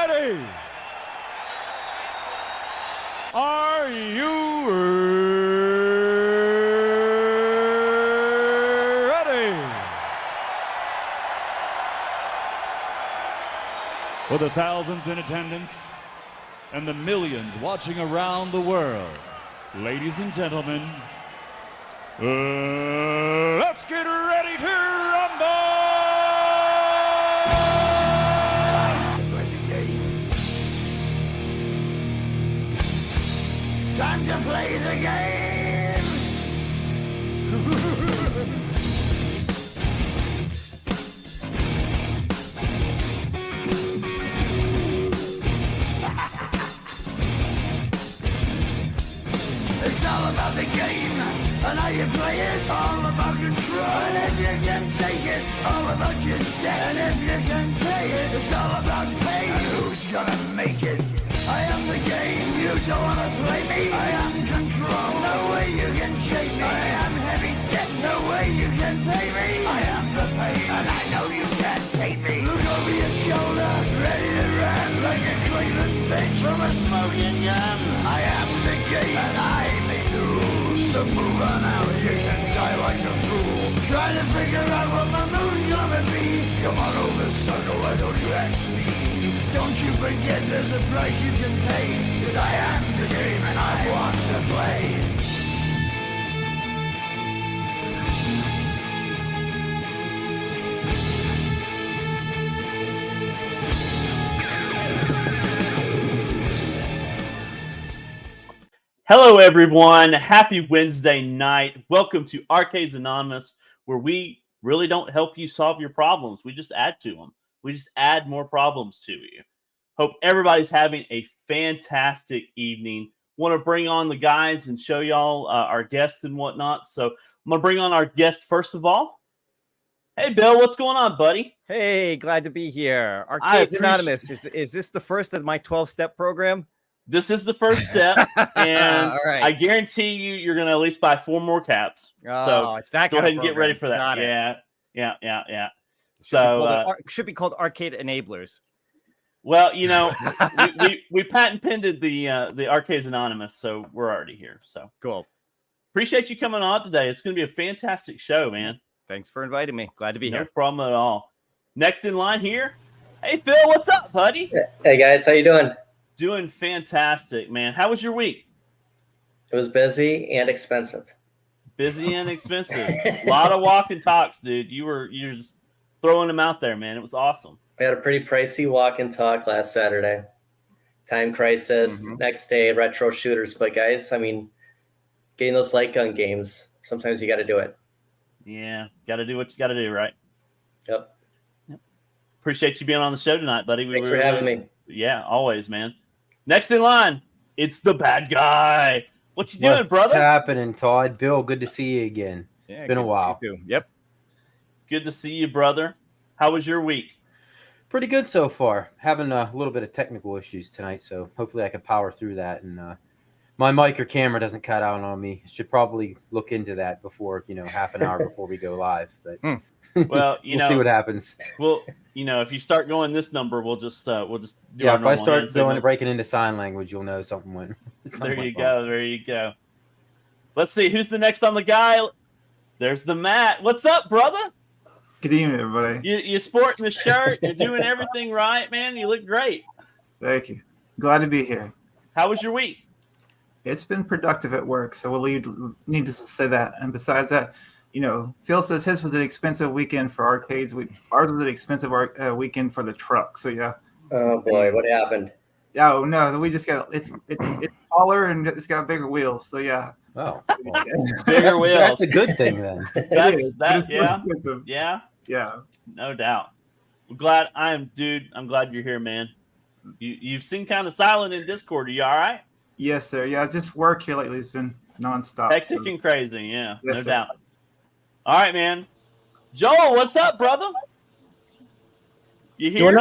ready? Are you ready? For the thousands in attendance and the millions watching around the world, ladies and gentlemen, let's get ready to rumble! Time to play the game! It's all about the game and how you play it. All about control, and if you can take it, all about your debt. And if you can pay it, it's all about pay. And who's gonna make it? I am the game, you don't wanna play me. I am control, no way you can shake me. I am heavy debt, no way you can pay me. I am the pain, and I know you can't take me. Look over your shoulder, ready to run like a Cleveland bitch from a smoking gun. I am the game, and I may lose. So move on out, you can die like a fool. Trying to figure out what my mood's gonna be. Come on over, sucker, why don't you ask me? Don't you forget there's a price you can pay. 'Cause I am the game and I want to play. Hello, everyone. Happy Wednesday night. Welcome to Arcades Anonymous, where we really don't help you solve your problems. We just add to them. We just add more problems to you. Hope everybody's having a fantastic evening. Want to bring on the guys and show y'all our guests and whatnot. So I'm going to bring on our guest first of all. Hey, Bill, what's going on, buddy? Hey, glad to be here. Arcades Anonymous. Is this the first of my 12-step program? This is the first step, and All right. I guarantee you're going to at least buy 4 more caps. Oh, so it's that go kind ahead of and get ready for that. Got it. Yeah. Should be called Arcade Enablers. Well, you know, we patent pended the Arcades Anonymous, so we're already here. So Cool. Appreciate you coming on today. It's going to be a fantastic show, man. Thanks for inviting me. Glad to be No here. problem at all. Next in line here, hey Phil, what's up, buddy? Hey guys, how you doing? Doing fantastic, man. How was your week? It was busy and expensive. Busy and expensive. A lot of walk and talks, dude. You're just throwing them out there, man. It was awesome. We had a pretty pricey walk and talk last Saturday. Time crisis, next day, retro shooters. But guys, I mean, getting those light gun games, sometimes you got to do it. Yeah, got to do what you got to do, right? Yep. Appreciate you being on the show tonight, buddy. Thanks for having me. Yeah, always, man. Next in line, it's the bad guy. What you doing, What's brother? happening, Todd? Bill, good to see you again. Yeah, It's been a while. Too. Yep. Good to see you, brother. How was your week? Pretty good so far. Having a little bit of technical issues tonight, so hopefully I can power through that. And my mic or camera doesn't cut out on me. Should probably look into that before, half an hour before we go live. But Well, we'll see what happens. Well, if you start going this number, we'll just do Yeah, our if I start hand signals. breaking into sign language, you'll know something went. There you go. There you go. Let's see who's the next on the guy. There's the Matt. What's up, brother? Good evening, everybody. You sporting the shirt. You're doing everything right, man. You look great. Thank you. Glad to be here. How was your week? It's been productive at work, so we'll need to say that. And besides that, Phil says his was an expensive weekend for arcades. Ours was an expensive weekend for the truck. So yeah. Oh boy, what happened? Oh no, we just got it's taller and it's got bigger wheels. So yeah. Oh, Bigger wheels. That's a good thing then. Yeah. Yeah. No doubt. I'm glad you're here, man. You've seemed kind of silent in Discord. Are you all right? Yes, sir. Yeah, just work here lately has been nonstop. Hectic and crazy, yeah. Yes, no sir. doubt. All right, man. Joel, what's up, brother? You here?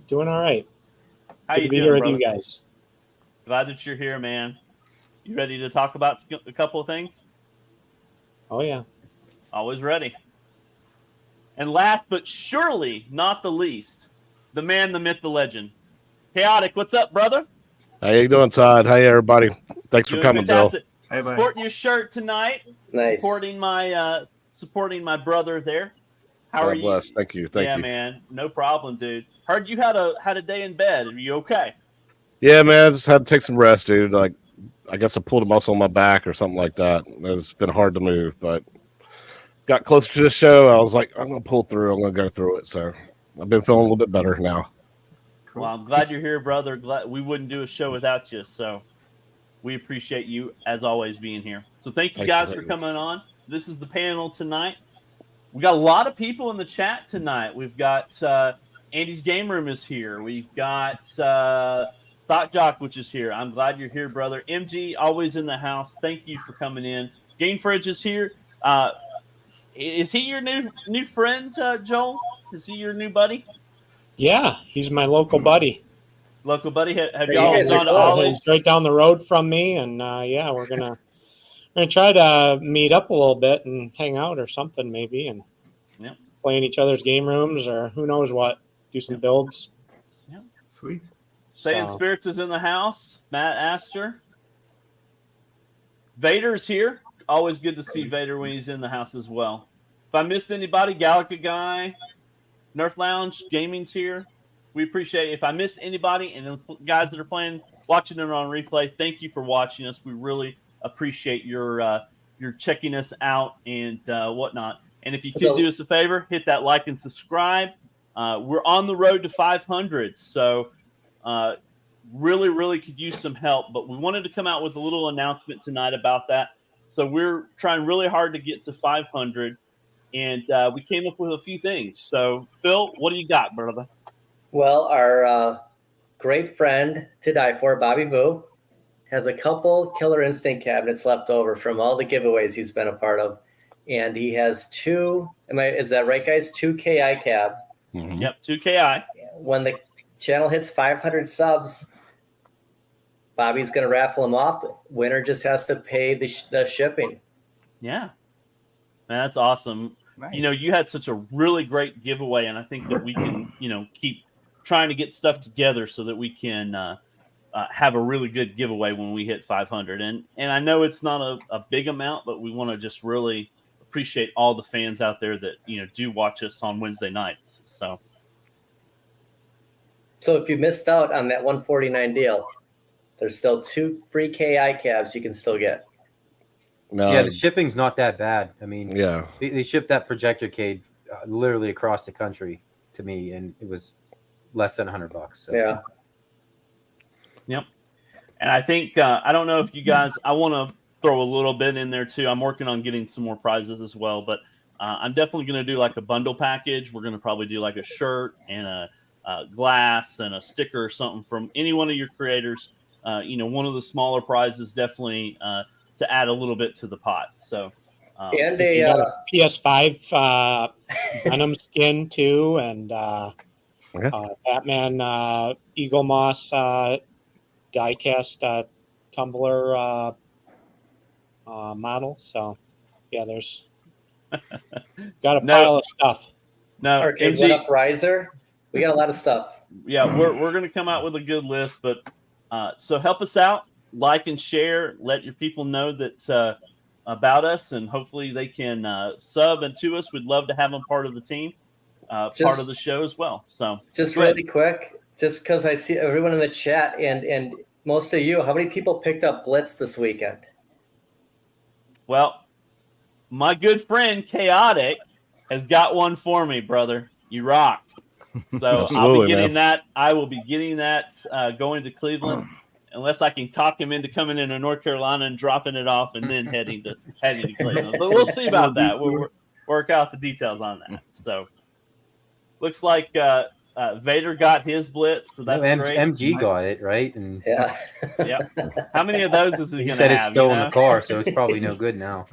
Doing all right. How Good you to be doing, here with brother? you guys. Glad that you're here, man. You ready to talk about a couple of things? Oh yeah. Always ready. And last but surely not the least, the man, the myth, the legend, Chaotic, what's up, brother? How you doing, Todd? Hey, everybody. Thanks for Doing coming, fantastic. Hey, buddy. Sporting your shirt tonight. Nice. Supporting my brother there. How Bill. are God bless. you? Thank you. Thank yeah, you. man. No problem, dude. Heard you had a day in bed. Are you okay? Yeah, man. I just had to take some rest, dude. Like, I guess I pulled a muscle in my back or something like that. It's been hard to move, but got closer to the show. I was like, I'm going to pull through. I'm going to go through it. So I've been feeling a little bit better now. Cool. Well, I'm glad you're here, brother. Glad we wouldn't do a show without you. So we appreciate you as always being here. So thank you guys for coming on. This is the panel tonight. We got a lot of people in the chat tonight. We've got Andy's Game Room is here. We've got Stock Jock, which is here. I'm glad you're here, brother. MG, always in the house. Thank you for coming in. Game Fridge is here. Is he your new friend, Joel? Is he your new buddy? Yeah, he's my local buddy. Local buddy? Have Hey, y'all you guys are gone to cool. Ollie's? He's right down the road from me, and yeah, we're gonna try to meet up a little bit and hang out or something maybe, and play in each other's game rooms or who knows what. Do some builds. Sweet. Saying So- Spirits is in the house. Matt Astor. Vader's here. Always good to see Vader when he's in the house as well. If I missed anybody, Gallica Guy, Nerf Lounge Gaming's here. We appreciate it. If I missed anybody and the guys that are playing, watching it on replay, thank you for watching us. We really appreciate your checking us out and whatnot. And if you could do us a favor, hit that like and subscribe. We're on the road to 500, so really, really could use some help. But we wanted to come out with a little announcement tonight about that. So we're trying really hard to get to 500, and we came up with a few things. So, Phil, what do you got, brother? Well, our great friend to die for, Bobby Vu, has a couple Killer Instinct cabinets left over from all the giveaways he's been a part of. And he has two, is that right, guys? 2 KI cab. Mm-hmm. Yep, 2 KI. When the channel hits 500 subs, Bobby's going to raffle them off. Winner just has to pay the shipping. Yeah. That's awesome. Nice. You know, you had such a really great giveaway, and I think that we can, keep trying to get stuff together so that we can have a really good giveaway when we hit 500. And I know it's not a big amount, but we want to just really appreciate all the fans out there that, do watch us on Wednesday nights. So if you missed out on that 149 deal, there's still 2 free KI cabs you can still get. No, Yeah, the shipping's not that bad. I mean, yeah. they shipped that projector cade literally across the country to me, and it was less than $100. So. Yeah. Yep. And I think, I don't know if you guys, I want to throw a little bit in there too. I'm working on getting some more prizes as well, but I'm definitely going to do like a bundle package. We're going to probably do like a shirt and a glass and a sticker or something from any one of your creators. One of the smaller prizes definitely to add a little bit to the pot. So, And We got a a PS5 Venom skin too, and Batman Eagle Moss diecast tumbler model. So, yeah, there's got a pile of stuff. No, arcade MG, one-up riser. We got a lot of stuff. yeah, we're going to come out with a good list, but so help us out, like and share, let your people know that about us, and hopefully they can sub and to us. We'd love to have them part of the team, part of the show as well. So Just go ahead. really quick, just because I see everyone in the chat and most of you, how many people picked up Blitz this weekend? Well, my good friend Chaotic has got one for me, brother. You rock. So I'll be Absolutely, getting man. that. I will be getting that going to Cleveland, unless I can talk him into coming into North Carolina and dropping it off and then heading to Cleveland. But we'll see about that. We'll work out the details on that. So looks like Vader got his Blitz, so that's great. MG got it, right? And Yeah. Yeah. How many of those is he he going to said have? it's still you in know? the car, so it's probably no good now.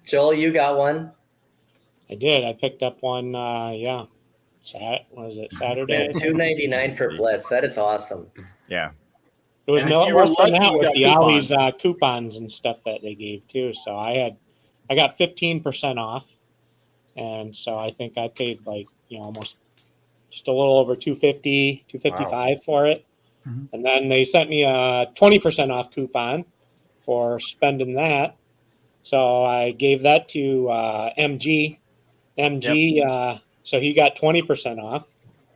Joel, you got one? I did. I picked up one. Yeah. Saturday? Yeah, $2.99 for Blitz. That is awesome. Yeah. It was And no if you were less than lucky, that you with got the Ollie's coupons. coupons and stuff that they gave too. So I got 15% off, and so I think I paid like almost just a little over 250, 255 for it. Mhm. And then they sent me a 20% off coupon for spending that. So I gave that to MG. So he got 20% off.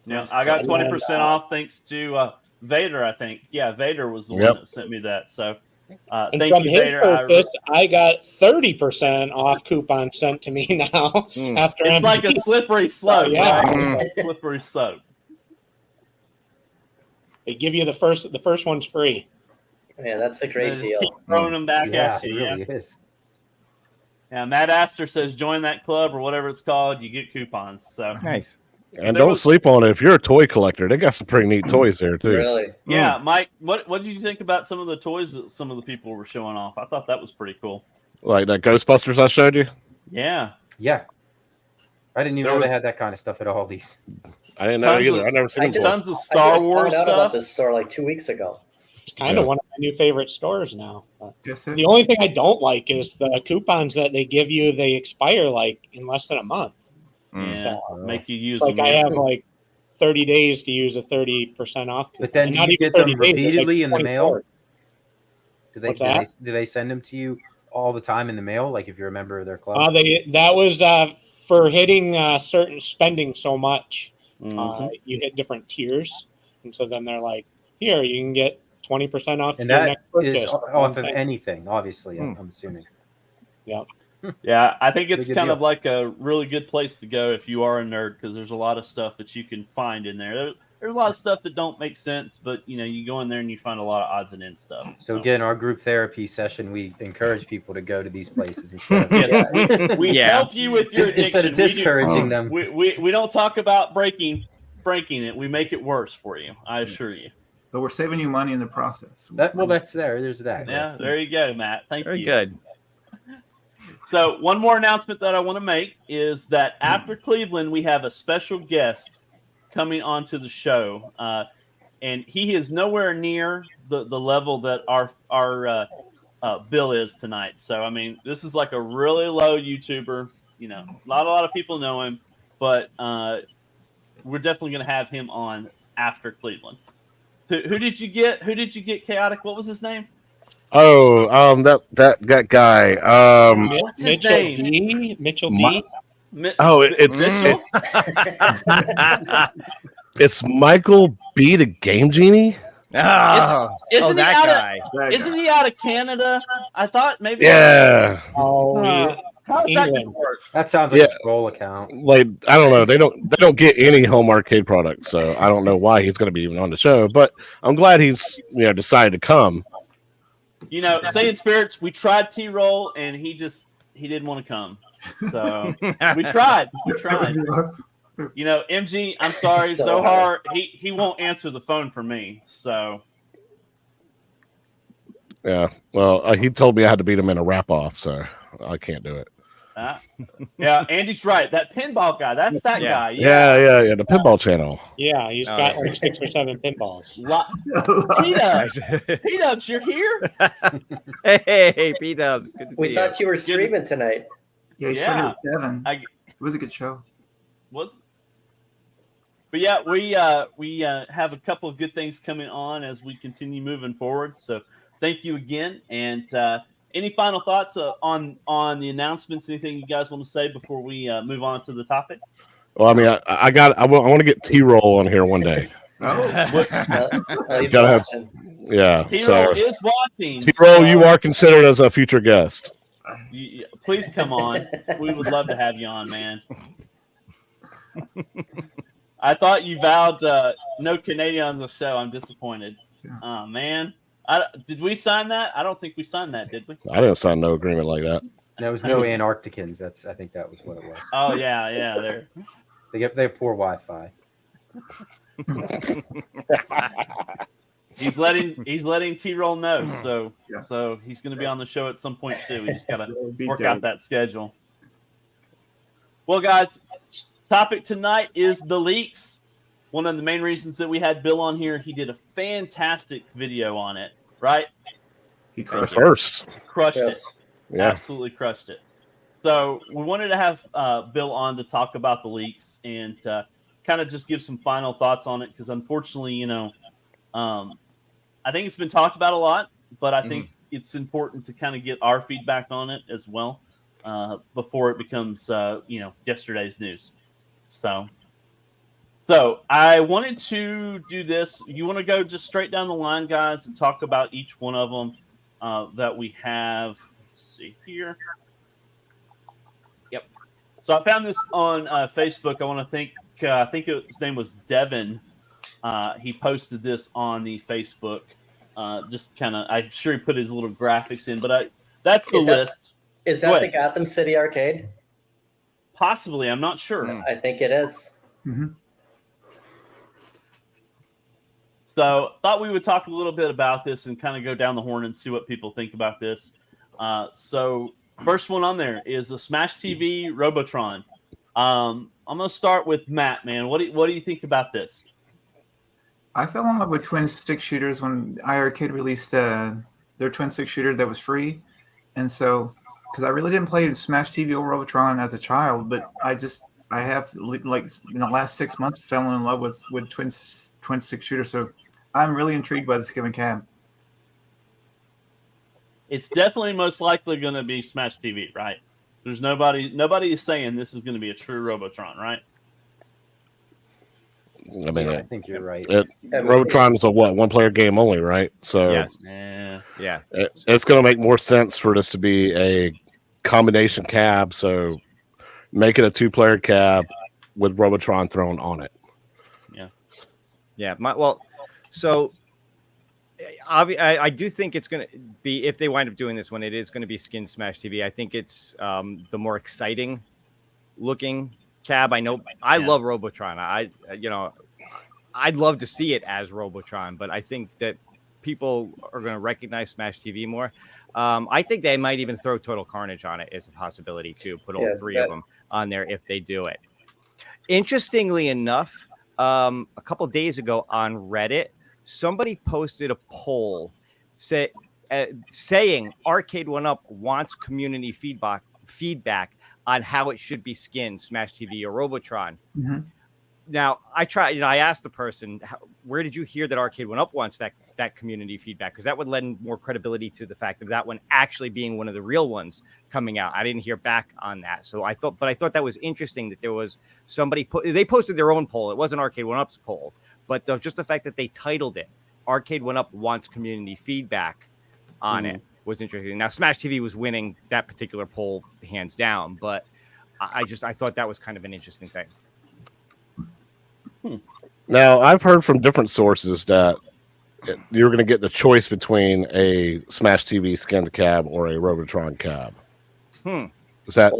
Yeah, I got 20% off thanks to Vader, I think. Yeah, Vader was the one that sent me that. So And thank from you, his Vader. purchase, I got 30% off coupon sent to me now. After It's MG. like a slippery slope, yeah. right? Slippery slope. They give you the first one's free. Man, that's a They great just deal. keep throwing them back at it you. really is. Yeah, Matt Astor says join that club or whatever it's called. You get coupons. So Nice. And don't sleep on it. If you're a toy collector, they got some pretty neat toys there too. Really? Yeah, Mike, what did you think about some of the toys that some of the people were showing off? I thought that was pretty cool. Like that Ghostbusters I showed you. Yeah. Yeah. I didn't even know they had that kind of stuff at Aldi's. I didn't know either. I never seen them before. Tons of Star Wars I found out about stuff. this store like 2 weeks ago. It's kind of one of my new favorite stores now. Yes, sir. The only thing I don't like is the coupons that they give you. They expire like in less than a month. Yeah, So, make you use like them. I have like 30 days to use a 30% off. But then And do not you even get them 30 days, it's repeatedly like in the mail? 24. Do they send them to you all the time in the mail? Like if you're a member of their club? That was for hitting certain spending so much. You hit different tiers, and so then they're like, "Here, you can get 20% off." And your that next purchase is for off one of thing. anything, obviously. I'm assuming. Yeah. Yeah, I think it's Pretty good kind deal. of like a really good place to go if you are a nerd because there's a lot of stuff that you can find in there. There's a lot of stuff that don't make sense, but you go in there and you find a lot of odds and ends stuff. So again, our group therapy session, we encourage people to go to these places instead of Yes, we help you with your addiction. instead of discouraging them. We don't talk about breaking it. We make it worse for you. I assure you. But we're saving you money in the process. There's that. Yeah, there you go, Matt. Thank you. Very good. So one more announcement that I want to make is that after Cleveland, we have a special guest coming onto the show, and he is nowhere near the level that our Bill is tonight. So I mean, this is like a really low YouTuber. Not a lot of people know him, but we're definitely going to have him on after Cleveland. Who did you get? Who did you get? Chaotic. What was his name? Oh, that guy. What's his Mitchell name? D. Mitchell D. Mitchell? It's Michael B. the Game Genie. Isn't he that out guy. Isn't he out of Canada? I thought maybe. Yeah. How's that going to work? That sounds like a troll account. Like I don't know. They don't get any home arcade products, so I don't know why he's going to be even on the show. But I'm glad he's decided to come. Saying spirits, we tried T-Roll and he didn't want to come. So we tried. MG, I'm sorry, so hard. He won't answer the phone for me. So yeah, well, he told me I had to beat him in a wrap off, so I can't do it. Yeah, Andy's right. That pinball guy, that's that guy. Yeah. The pinball channel. Yeah, he's got like 6 or 7 pinballs. P-Dubs, you're here? Hey, P-Dubs. Good to see We you. thought you were streaming tonight. Yeah, he started at 7. It was a good show. But yeah, we have a couple of good things coming on as we continue moving forward. So thank you again. And any final thoughts on the announcements? Anything you guys want to say before we move on to the topic? Well, I mean, I want to get T-Roll on here one day. He's Gotta have, watching. yeah. T-Roll is watching. T-Roll, you are considered as a future guest. Please come on. We would love to have you on, man. I thought you vowed no Canadian on the show. I'm disappointed. Yeah. Oh, man. Did we sign that? I don't think we signed that, did we? I didn't sign no agreement like that. There was no Antarcticans. I think that was what it was. Oh yeah. They have poor Wi-Fi. He's letting T-Roll know, so Yeah. so he's going to be on the show at some point too. We just got to would be work dope. out that schedule. Well, guys, topic tonight is the leaks. One of the main reasons that we had Bill on here, he did a fantastic video on it, right? He The crushed it. first. Crushed it. Yes. Yeah. Absolutely crushed it. So we wanted to have Bill on to talk about the leaks and kind kind of just give some final thoughts on it because unfortunately, I think it's been talked about a lot, but I think it's important to kind of get our feedback on it as well before it becomes, yesterday's news. So I wanted to do this. You want to go just straight down the line, guys, and talk about each one of them that we have. Let's see here. Yep. So I found this on Facebook. I want to thank, I think his name was Devin. He posted this on the Facebook. Just kind of, I'm sure he put his little graphics in, but that's the list. Is that the Gotham City Arcade? Possibly. I'm not sure. I think it is. Mm-hmm. So thought we would talk a little bit about this and kind of go down the horn and see what people think about this. So first one on there is a Smash TV Robotron. I'm going to start with Matt, man. What do you think about this? I fell in love with twin stick shooters when iArcade released their twin stick shooter that was free. And so, because I really didn't play Smash TV or Robotron as a child, but I have, like, last 6 months fell in love with twin stick shooter. So I'm really intrigued by this given cab. It's definitely most likely going to be Smash TV, right? There's nobody is saying this is going to be a true Robotron, right? I mean, I think you're right. Robotron is a one-player game only, right? So Yes. Yeah. It's going to make more sense for this to be a combination cab. So make it a 2-player cab with Robotron thrown on it. Yeah. So I do think it's going to be, if they wind up doing this one, it is going to be Skin Smash TV. I think it's the more exciting looking cab. I know I love Robotron. I'd love to see it as Robotron, but I think that people are going to recognize Smash TV more. I think they might even throw Total Carnage on it as a possibility too. Put all three of them on there if they do it. Interestingly enough, a couple days ago on Reddit, somebody posted a poll saying Arcade 1UP wants community feedback on how it should be skinned, Smash TV or Robotron. Mm-hmm. Now, I asked the person, where did you hear that Arcade 1UP wants that community feedback? Because that would lend more credibility to the fact of that one actually being one of the real ones coming out. I didn't hear back on that. So I thought that was interesting that there was somebody, they posted their own poll. It wasn't Arcade 1UP's poll, but just the fact that they titled it, Arcade 1UP wants community feedback on it was interesting. Now, Smash TV was winning that particular poll hands down, but I thought that was kind of an interesting thing. Now, I've heard from different sources that you're going to get the choice between a Smash TV skinned cab or a Robotron cab. Is that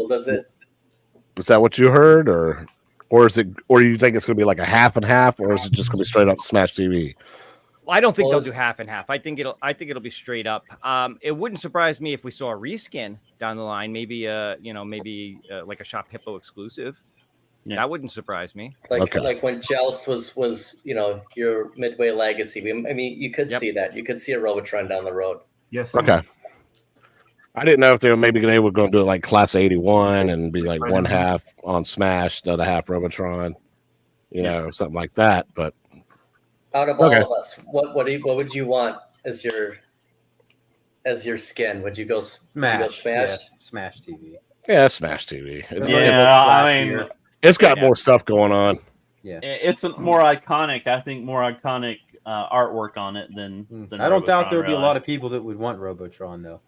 what you heard, or is it, or do you think it's going to be like a half and half, or is it just going to be straight up Smash TV? I don't think they'll do half and half. I think it'll be straight up. It wouldn't surprise me if we saw a reskin down the line, maybe like a Shop Hippo exclusive. Yeah. That wouldn't surprise me. Like when Joust was your Midway Legacy. You could see that. You could see a Robotron down the road. Yes. Okay. I didn't know if they were going to do it like Class 81 and be like one half on Smash, the other half Robotron, something like that. But out of all of us, what would you want as your skin? Would you go Smash? Yes, Smash TV. Yeah, Smash TV. It's got more stuff going on. Yeah, it's more iconic. I think more iconic artwork on it than I don't doubt Robotron, there would be a lot of people that would want Robotron, though.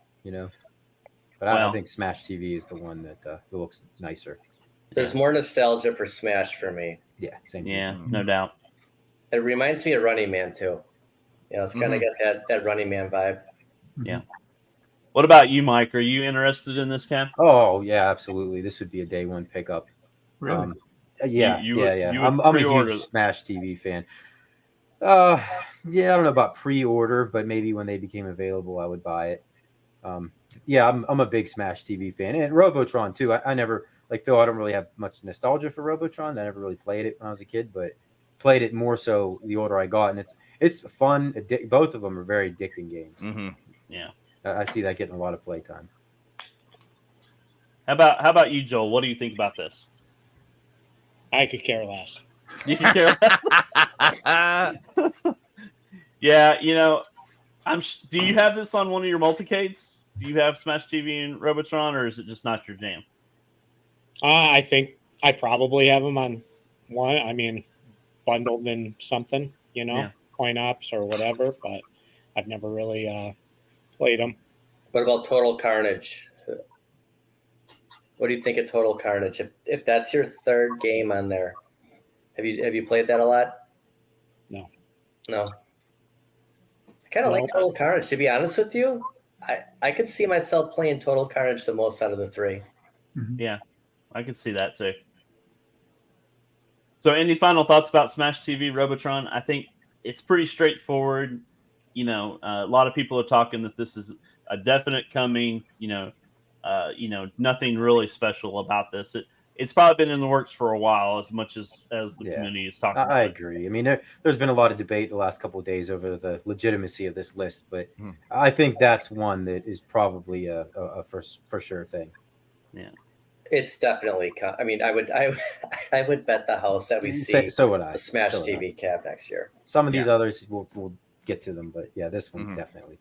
But I think Smash TV is the one that looks nicer. There's more nostalgia for Smash for me. Yeah, same. Yeah, no doubt. It reminds me of Running Man too. It's kind of got that Running Man vibe. Yeah. What about you, Mike? Are you interested in this cab? Oh yeah, absolutely. This would be a day one pickup. Really? Yeah. I'm a huge Smash TV fan. I don't know about pre-order, but maybe when they became available, I would buy it. I'm a big Smash TV fan, and Robotron too. I never, like Phil, I don't really have much nostalgia for Robotron. I never really played it when I was a kid, but played it more so the older I got, and it's fun. Both of them are very addicting games. Mm-hmm. Yeah, I see that getting a lot of playtime. How about you, Joel? What do you think about this? I could care less. You can care less. Yeah, you know, do you have this on one of your multicades? Do you have Smash TV and Robotron, or is it just not your jam? I think I probably have them on one. I mean, bundled in something, coin ops or whatever. But I've never really played them. What about Total Carnage? What do you think of Total Carnage? If that's your third game on there, have you played that a lot? No. I kind of like Total Carnage. To be honest with you, I could see myself playing Total Carnage the most out of the three. Mhm. Yeah, I can see that too. So, any final thoughts about Smash TV Robotron? I think it's pretty straightforward. A lot of people are talking that this is a definite coming. Nothing really special about this. It's probably been in the works for a while, as much as the community is talking about. I agree. I mean, there's been a lot of debate the last couple of days over the legitimacy of this list, but I think that's one that is probably a for sure thing. Yeah. It's definitely. I mean, I would bet the house that we see. So would I. A Smash TV cab next year. Some of these others we'll get to them, but yeah, this one definitely.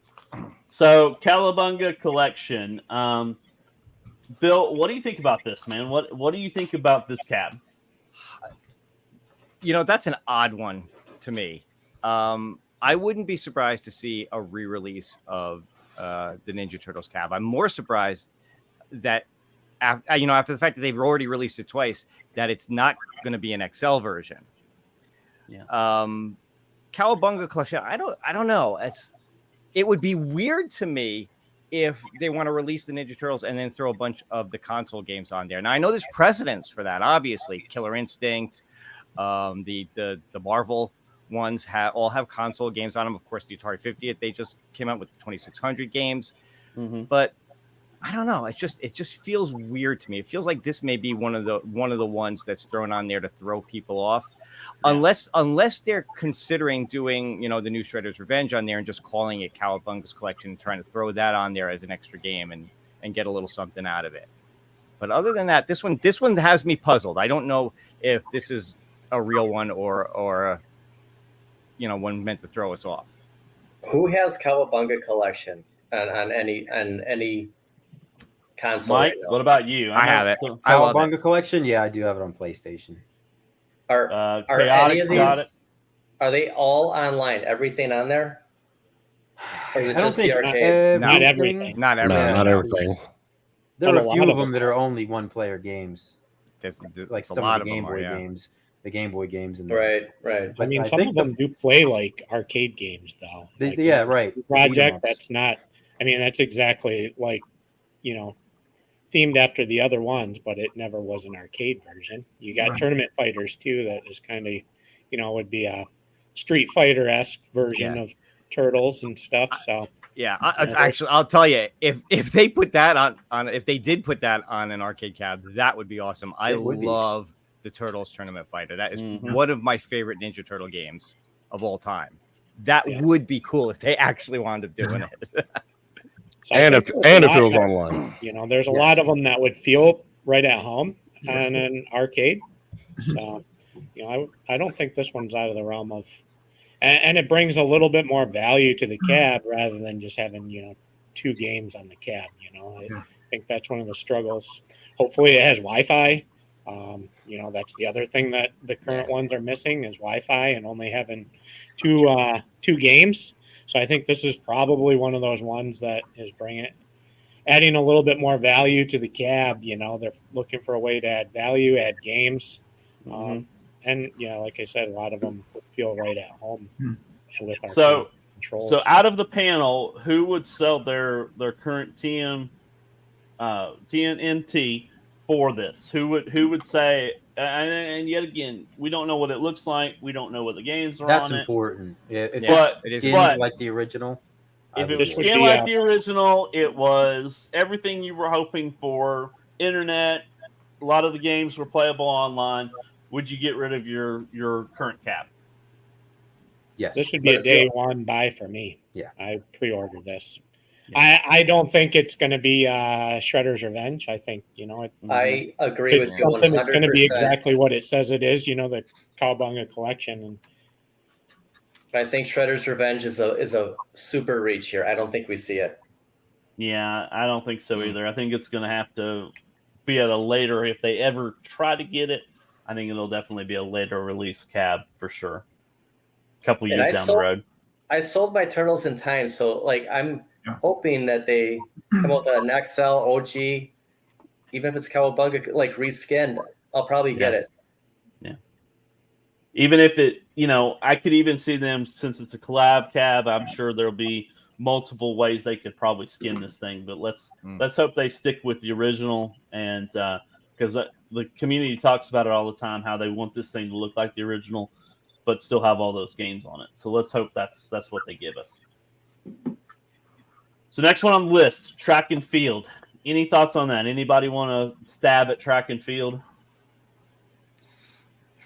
So, Cowabunga Collection. Bill, what do you think about this, man? What do you think about this cab? That's an odd one to me. I wouldn't be surprised to see a re-release of the Ninja Turtles cab. I'm more surprised that after the fact that they've already released it twice, that it's not going to be an XL version. Yeah. Cowabunga Collection. I don't know. It would be weird to me if they want to release the Ninja Turtles and then throw a bunch of the console games on there. Now I know there's precedence for that. Obviously, Killer Instinct, the Marvel ones all have console games on them. Of course, the Atari 50, they just came out with the 2600 games. But I don't know. It just feels weird to me. It feels like this may be one of the ones that's thrown on there to throw people off, unless they're considering doing the new Shredder's Revenge on there and just calling it Cowabunga's Collection, trying to throw that on there as an extra game and get a little something out of it. But other than that, this one has me puzzled. I don't know if this is a real one or one meant to throw us off. Who has Cowabunga Collection on any console? Mike, what about you? I have it. Cowabunga Collection? Yeah, I do have it on PlayStation. Are any Chaotix of these? got it. Are they all online? Everything on there? Or is it I don't just think the arcade? Not everything. Not everything. No, not everything. There are But a a few lot of of them that are only one-player games, There's like a some lot of the Game them Boy are, games. The Game Boy games, and Right. I mean, I some think of them do play like arcade games, though. Like yeah, right. Project, that's not. I mean, that's exactly like, themed after the other ones, but it never was an arcade version. You got Tournament Fighters too, that is kind of, would be a Street Fighter-esque version of Turtles and stuff. So yeah, actually, I'll tell you, if they put that on if they did put that on an arcade cab, that would be awesome. I love the Turtles Tournament Fighter. That is one of my favorite Ninja Turtle games of all time. That would be cool if they actually wound up doing it. So and if it was online, there's a lot of them that would feel right at home on an arcade. So, I don't think this one's out of the realm of, and it brings a little bit more value to the cab rather than just having, 2 games on the cab. I think that's one of the struggles. Hopefully it has Wi-Fi. That's the other thing that the current ones are missing is Wi-Fi and only having two games. So I think this is probably one of those ones that is adding a little bit more value to the cab. They're looking for a way to add value, add games. And, like I said, a lot of them would feel right at home with our controls. So out of the panel, who would sell their current TMNT for this? Who would say, and yet again, we don't know what it looks like. We don't know what the games are That's on it. important. If It is. But like the original. If it was skin like the original, it was everything you were hoping for. Internet, a lot of the games were playable online. Would you get rid of your current cap? Yes. This would be a day one buy for me. Yeah. I pre-ordered this. Yeah. I don't think it's going to be Shredder's Revenge. I think, I agree with you 100%. It's going to be exactly what it says it is. The Cowabunga collection. And I think Shredder's Revenge is a super reach here. I don't think we see it. Yeah, I don't think so either. I think it's going to have to be at a later, if they ever try to get it, I think it'll definitely be a later release cab for sure. A couple years down the road. I sold my Turtles in time, so like I'm hoping that they come out with an XL OG, even if it's Cowabunga like reskinned, I'll probably get it. Yeah. Even if it, I could even see them, since it's a collab cab, I'm sure there'll be multiple ways they could probably skin this thing. But let's hope they stick with the original, and because the community talks about it all the time, how they want this thing to look like the original, but still have all those games on it. So let's hope that's what they give us. So next one on the list, track and field. Any thoughts on that? Anybody want to stab at track and field?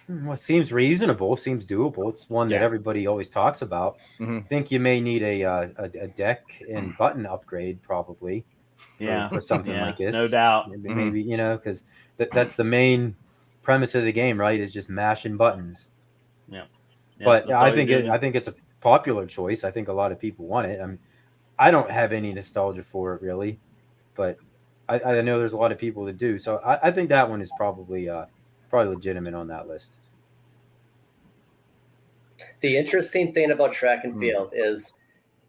Well, it seems reasonable. Seems doable. It's one that everybody always talks about. I think you may need a deck and button upgrade probably. For something like this, no doubt. Maybe because that's the main premise of the game, right? Is just mashing buttons. Yeah. But I think it's a popular choice. I think a lot of people want it. I mean, I don't have any nostalgia for it really, but I know there's a lot of people that do. So I think that one is probably legitimate on that list. The interesting thing about track and field is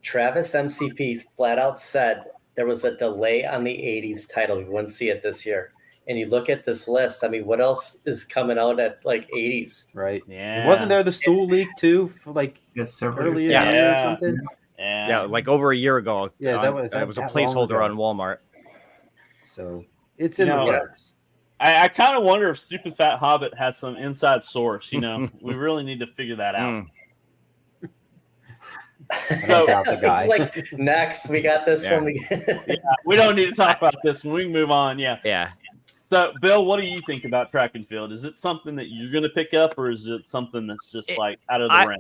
Travis MCP flat out said there was a delay on the 80s title. We wouldn't see it this year. And you look at this list, I mean, what else is coming out at like 80s? Right. Yeah. And wasn't there the stool leak too for like earlier or something? Yeah, like over a year ago. Yeah, it was a placeholder on Walmart. So it's in the works. I kind of wonder if Stupid Fat Hobbit has some inside source. We really need to figure that out. So it's like next we got this one. We don't need to talk about this one. We can move on. Yeah. So, Bill, what do you think about track and field? Is it something that you're going to pick up, or is it something that's just like out of the realm?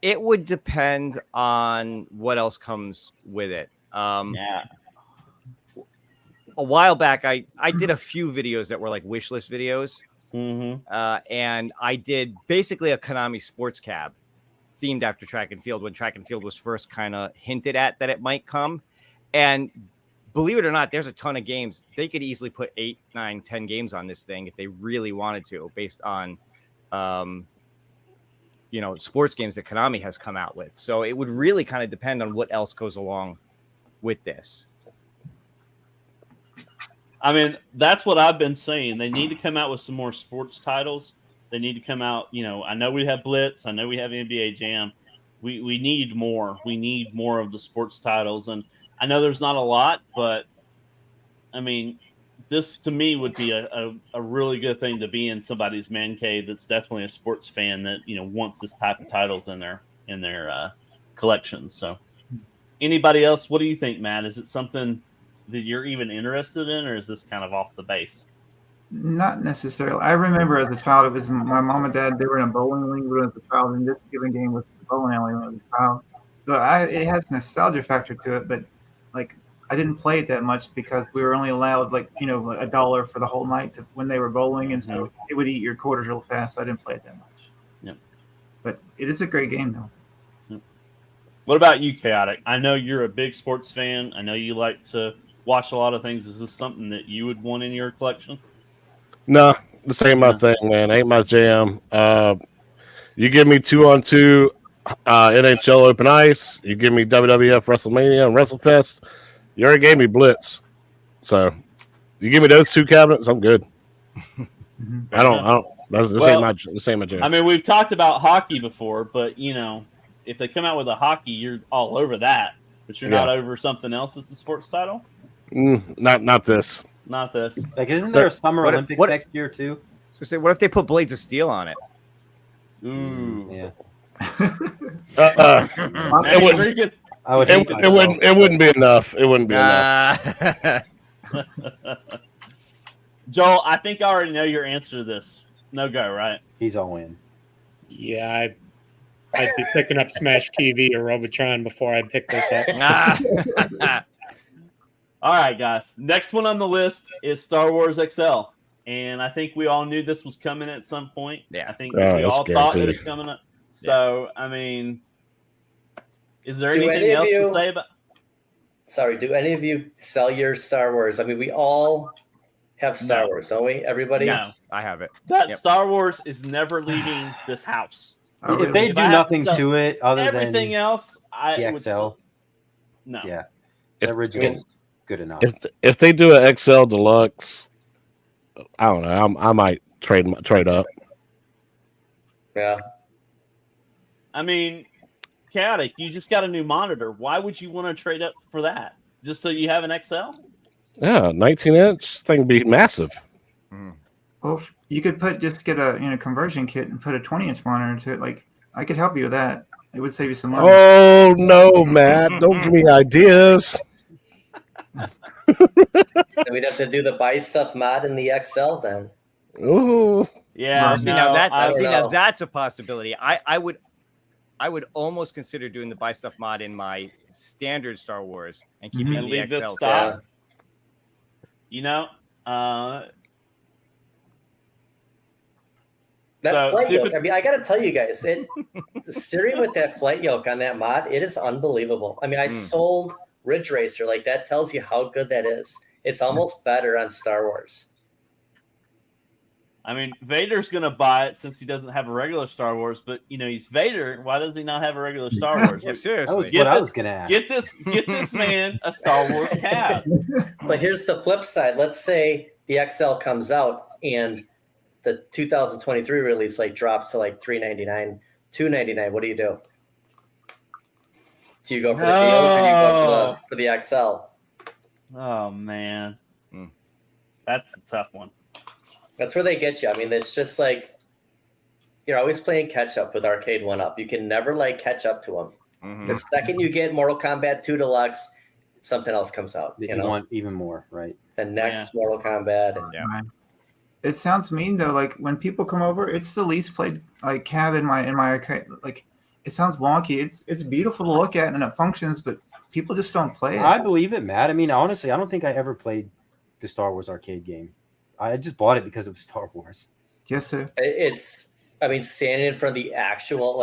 It would depend on what else comes with it. A while back, I did a few videos that were like wish list videos, and I did basically a Konami sports cab themed after track and field when track and field was first kind of hinted at that it might come. And believe it or not, there's a ton of games. They could easily put 8, 9, 10 games on this thing if they really wanted to, based on, sports games that Konami has come out with. So it would really kind of depend on what else goes along with this. I mean, that's what I've been saying. They need to come out with some more sports titles. They need to come out, I know we have Blitz. I know we have NBA Jam. We need more. We need more of the sports titles. And I know there's not a lot, but, I mean, this to me would be a really good thing to be in somebody's man cave that's definitely a sports fan that, wants this type of titles in their collections. So anybody else, what do you think, Matt? Is it something that you're even interested in, or is this kind of off the base? Not necessarily. I remember as a child, it was my mom and dad, they were in a bowling league when I was a child, and this given game was the bowling alley when I was a child. So it has nostalgia factor to it, but like I didn't play it that much because we were only allowed $1 for the whole night when they were bowling, and so it would eat your quarters real fast. So I didn't play it that much. Yep. But it is a great game though. Yep. What about you, Chaotic? I know you're a big sports fan. I know you like to watch a lot of things. Is this something that you would want in your collection? No, this ain't my thing, man. Ain't my jam. You give me 2-on-2 NHL Open Ice. You give me WWF WrestleMania and WrestleFest. You already gave me Blitz. So you give me those two cabinets, I'm good. I don't. This ain't my jam. I mean, we've talked about hockey before, but if they come out with a hockey, you're all over that. But you're not over something else that's a sports title. Not this. Not this. Like, isn't there a Summer Olympics next year too? So say, what if they put Blades of Steel on it? Ooh, yeah. It wouldn't be enough. It wouldn't be enough. Joel, I think I already know your answer to this. No go, right? He's all in. Yeah, I'd be picking up Smash TV or Robotron before I pick this up. All right, guys. Next one on the list is Star Wars XL. and I think we all knew this was coming at some point. Yeah. I think Oh, we that's all thought it guaranteed. was coming up. So, I mean, is there Do anything any of else to you- say about? Sorry, do any of you sell your Star Wars? I mean, we all have Star No. Wars, don't we? Everybody? No. Yes, I have it. That Yep. Star Wars is never leaving this house. Oh, If really? they If do I have to nothing sell to it other Everything than else, I the would XL, no. yeah, If- the original's good enough. If they do an XL Deluxe, I don't know. I might trade up. Yeah. I mean, Chaotic, you just got a new monitor. Why would you want to trade up for that? Just so you have an XL? Yeah, 19-inch thing would be massive. Well, you could get a conversion kit and put a 20-inch monitor into it. Like, I could help you with that. It would save you some money. Oh no, Matt! Don't give me ideas. Then we'd have to do the buy stuff mod in the XL then. Ooh, Yeah. Well, See, no, now that I- don't now know. that's a possibility. I would almost consider doing the buy stuff mod in my standard Star Wars and keeping and the leave XL. it stock. You know, That So, flight stupid- yoke. I mean, I got to tell you guys, the steering with that flight yoke on that mod, it is unbelievable. I mean, I sold Ridge Racer. Like, that tells you how good that is. It's almost better on Star Wars. I mean, Vader's gonna buy it since he doesn't have a regular Star Wars. But you know, he's Vader. Why does he not have a regular Star Wars? Yeah, That seriously. was Get what I this- was going to ask. Get this man a Star Wars cab. But here's the flip side. Let's say the XL comes out and the 2023 release drops to $399, $299. What do you do? Do you go for the deals or do you go for the XL? Oh man, Hmm. that's a tough one. That's where they get you. I mean, it's just you're always playing catch up with Arcade 1-Up. You can never catch up to them. Mhm. The second you get Mortal Kombat 2 Deluxe, something else comes out. That You you know, want even more, right? the next Mortal Kombat. And Yeah. It sounds mean though. Like when people come over, it's the least played cab in my arcade. Like it sounds wonky. It's beautiful to look at and it functions, but people just don't play it. I believe it, Matt. I mean, honestly, I don't think I ever played the Star Wars arcade game. I just bought it because of Star Wars. Yes, sir. I mean, standing in front of the actual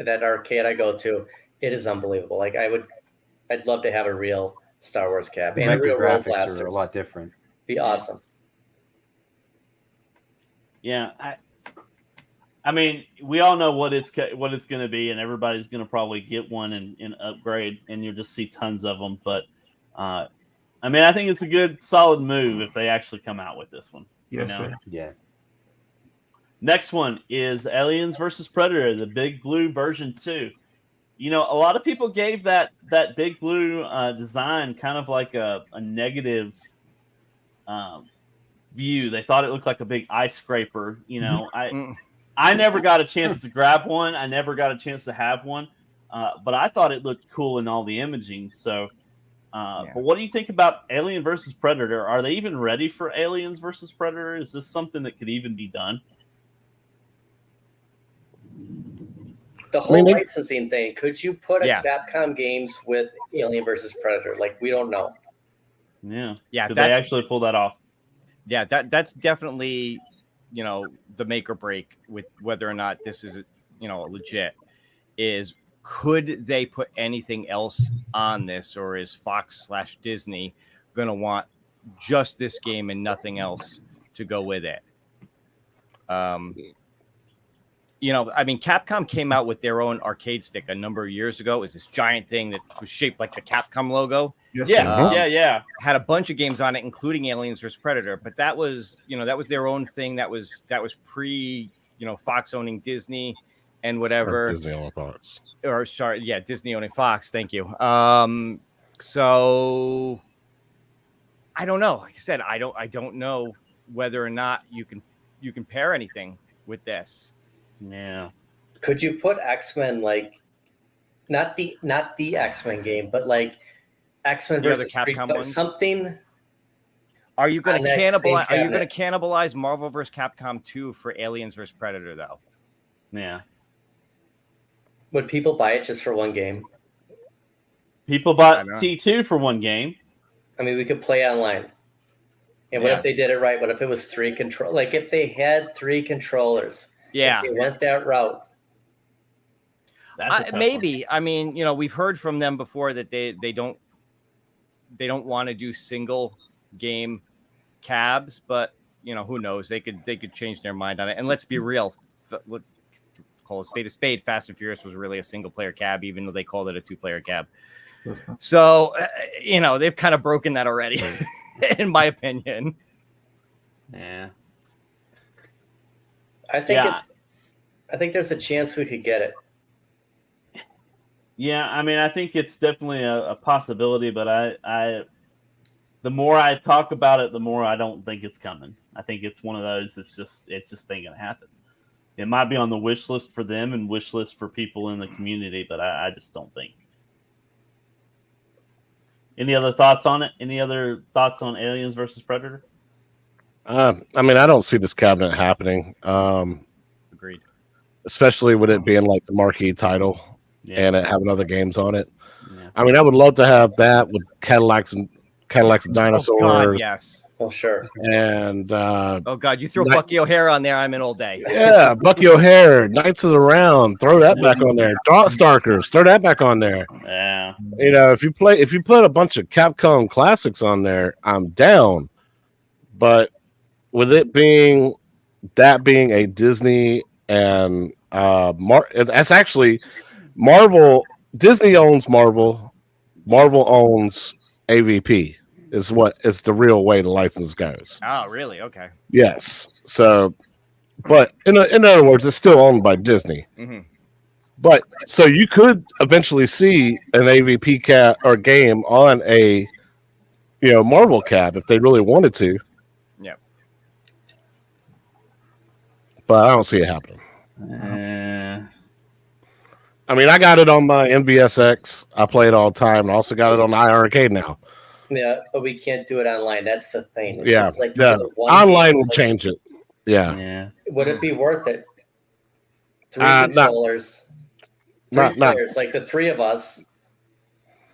that arcade I go to, it is unbelievable. I'd love to have a real Star Wars cab The and a vector real roll graphics blasters. are a lot different. Be awesome. Yeah, I mean, we all know what it's going to be, and everybody's going to probably get one and upgrade, and you'll just see tons of them. But I mean, I think it's a good, solid move if they actually come out with this one. Yes, you know? sir. Yeah. Next one is Aliens versus Predator, the Big Blue version 2. You know, a lot of people gave that Big Blue design kind of like a negative view. They thought it looked like a big ice scraper. You know, I never got a chance to grab one. I never got a chance to have one, but I thought it looked cool in all the imaging. So, but what do you think about Alien versus Predator? Are they even ready for Aliens versus Predator? Is this something that could even be done? The whole they- licensing thing. Could you put a Yeah. Capcom games with Alien versus Predator? We don't know. Yeah, Yeah, could they that's actually pull that off? yeah, that's definitely the make or break with whether or not this is legit. Is could they put anything else on this, or is Fox/Disney gonna want just this game and nothing else to go with it? I mean, Capcom came out with their own arcade stick a number of years ago. It was this giant thing that was shaped like the Capcom logo. Yes, Yeah, sir. yeah. Had a bunch of games on it, including Aliens vs Predator. But that was their own thing. That was pre, Fox owning Disney and whatever. Disney on Fox. Or sorry, yeah, Disney owning Fox. Thank you. So I don't know. Like I said, I don't know whether or not you can pair anything with this. Yeah. Could you put X-Men not the X-Men game, but X-Men The other versus Street Capcom Fighter, ones? something? Are you going On to that same cannibalize? Are you cabinet. going to cannibalize Marvel vs. Capcom 2 for Aliens vs. Predator though? Yeah. Would people buy it just for one game? People bought I know. T2 for one game. I mean, we could play online. And what if they did it right? What if it was 3 control? Like if they had 3 controllers, Yeah, if they went that route. maybe. I mean, we've heard from them before that they don't want to do single game cabs, but who knows? They could change their mind on it. And let's be real, call a spade. Fast and Furious was really a single player cab, even though they called it a 2-player cab. So they've kind of broken that already, in my opinion. Yeah. I think there's a chance we could get it. Yeah, I mean, I think it's definitely a possibility, but I the more I talk about it, the more I don't think it's coming. I think it's one of those. It's just ain't gonna happen. It might be on the wish list for them and wish list for people in the community, but I just don't think. Any other thoughts on it? Any other thoughts on Aliens versus Predator? I mean, I don't see this cabinet happening. Agreed. Especially with it being like the marquee title and it having other games on it. Yeah. I mean, I would love to have that with Cadillacs and Dinosaurs. Oh God, yes. Oh sure. And oh God, you throw Bucky O'Hare on there, I'm in all day. Yeah, Bucky O'Hare, Knights of the Round, throw that back on there. Starkers, throw that back on there. Yeah. If you put a bunch of Capcom classics on there, I'm down. But with it being a Disney and that's actually Marvel. Disney owns Marvel. Marvel owns AVP. Is the real way the license goes. Oh, really? Okay. Yes. So, but in other words, it's still owned by Disney. Mm-hmm. But so you could eventually see an AVP cab or game on a Marvel cab if they really wanted to. Yeah. But I don't see it happening. I mean, I got it on my NVSX. I play it all the time. I also got it on iArcade now. Yeah, but we can't do it online. That's the thing. It's Yeah, just like online will change it. Yeah. Would it be worth it? 3 controllers, 3 players, like the 3 of us.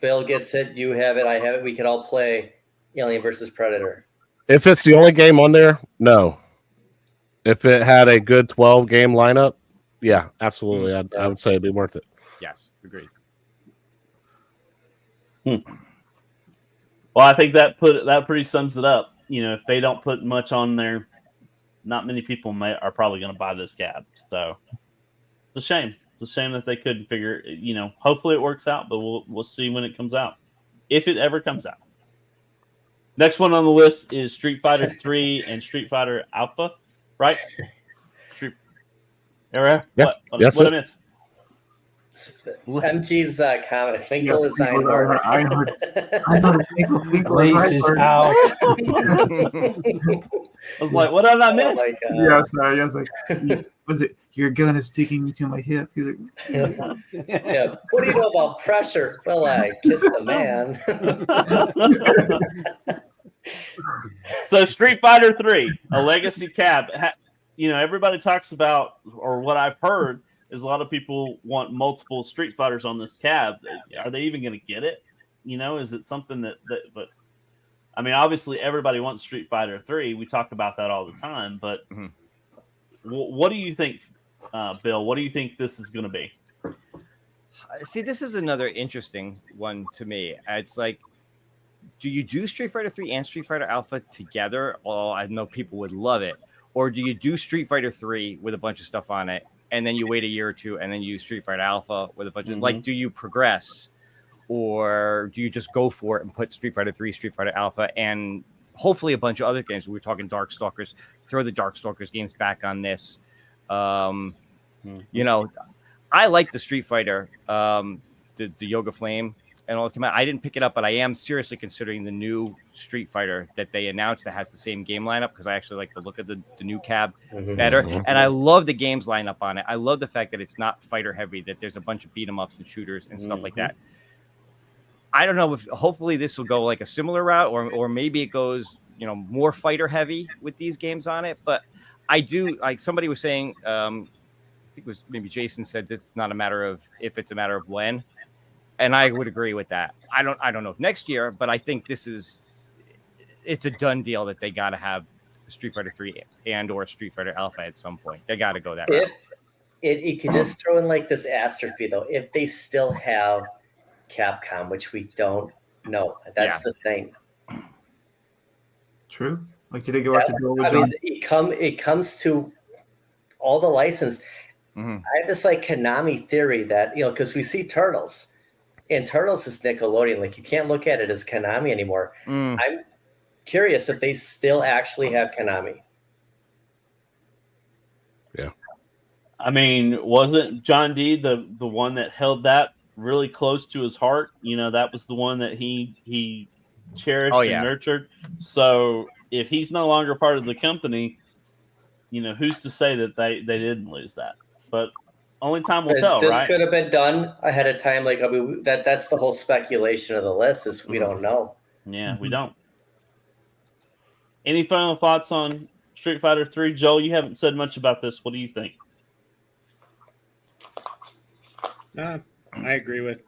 Bill gets it, you have it, I have it. We could all play Alien versus Predator. If it's the only game on there, no. If it had a good 12 game lineup, yeah, absolutely. I would say it'd be worth it. Yes, agreed. Well, I think that pretty sums it up. If they don't put much on there, not many people are probably going to buy this cab. So it's a shame. It's a shame that they couldn't figure. Hopefully it works out, but we'll see when it comes out, if it ever comes out. Next one on the list is Street Fighter 3 and Street Fighter Alpha, right? Era? Yeah. What I missed? MG's comment. Finkel is I heard Lace is out. I was like, what did I miss? Oh my God. Yeah, sorry. I was like, was it your gun is sticking to my hip? He's like, Yeah. What do you know about pressure? Well, I kissed a man. So Street Fighter 3, a legacy cab. Everybody talks about, or what I've heard, is a lot of people want multiple Street Fighters on this cab. Are they even going to get it? Is it something but I mean, obviously everybody wants Street Fighter 3. We talk about that all the time, but what do you think, Bill? What do you think this is going to be? See, this is another interesting one to me. It's like, do you do Street Fighter 3 and Street Fighter Alpha together? Oh, I know people would love it. Or do you do Street Fighter 3 with a bunch of stuff on it, and then you wait a year or two, and then you use Street Fighter Alpha with a bunch of, like, do you progress? Or do you just go for it and put Street Fighter 3, Street Fighter Alpha, and hopefully a bunch of other games? We're talking Darkstalkers. Throw the Darkstalkers games back on this. I like the Street Fighter, the Yoga Flame, and all came out. I didn't pick it up, but I am seriously considering the new Street Fighter that they announced that has the same game lineup, because I actually like the look of the new cab better. And I love the games lineup on it. I love the fact that it's not fighter heavy, that there's a bunch of beat 'em ups and shooters and stuff like that. I don't know if hopefully this will go like a similar route, or maybe it goes, more fighter heavy with these games on it. But I do, like somebody was saying, I think it was maybe Jason said, it's not a matter of if, it's a matter of when. And I would agree with that. I don't know if next year, but I think this is it's a done deal that they got to have Street Fighter 3 and or Street Fighter Alpha at some point. They got to go that route. You could just throw in like this astrophy though, if they still have Capcom, which we don't know. That's the thing. True. Like, did they go out to deal with John? It comes to all the license. Mm-hmm. I have this like Konami theory that, because we see Turtles, and Turtles is Nickelodeon. Like, you can't look at it as Konami anymore. I'm curious if they still actually have Konami. Yeah. I mean, wasn't John D the one that held that really close to his heart? That was the one that he cherished and nurtured. So if he's no longer part of the company, who's to say that they didn't lose that? But only time will tell, this right? Could have been done ahead of time. Like, that's the whole speculation of the list is we don't know. Yeah, we don't. Any final thoughts on Street Fighter 3? Joel, you haven't said much about this. What do you think? I agree with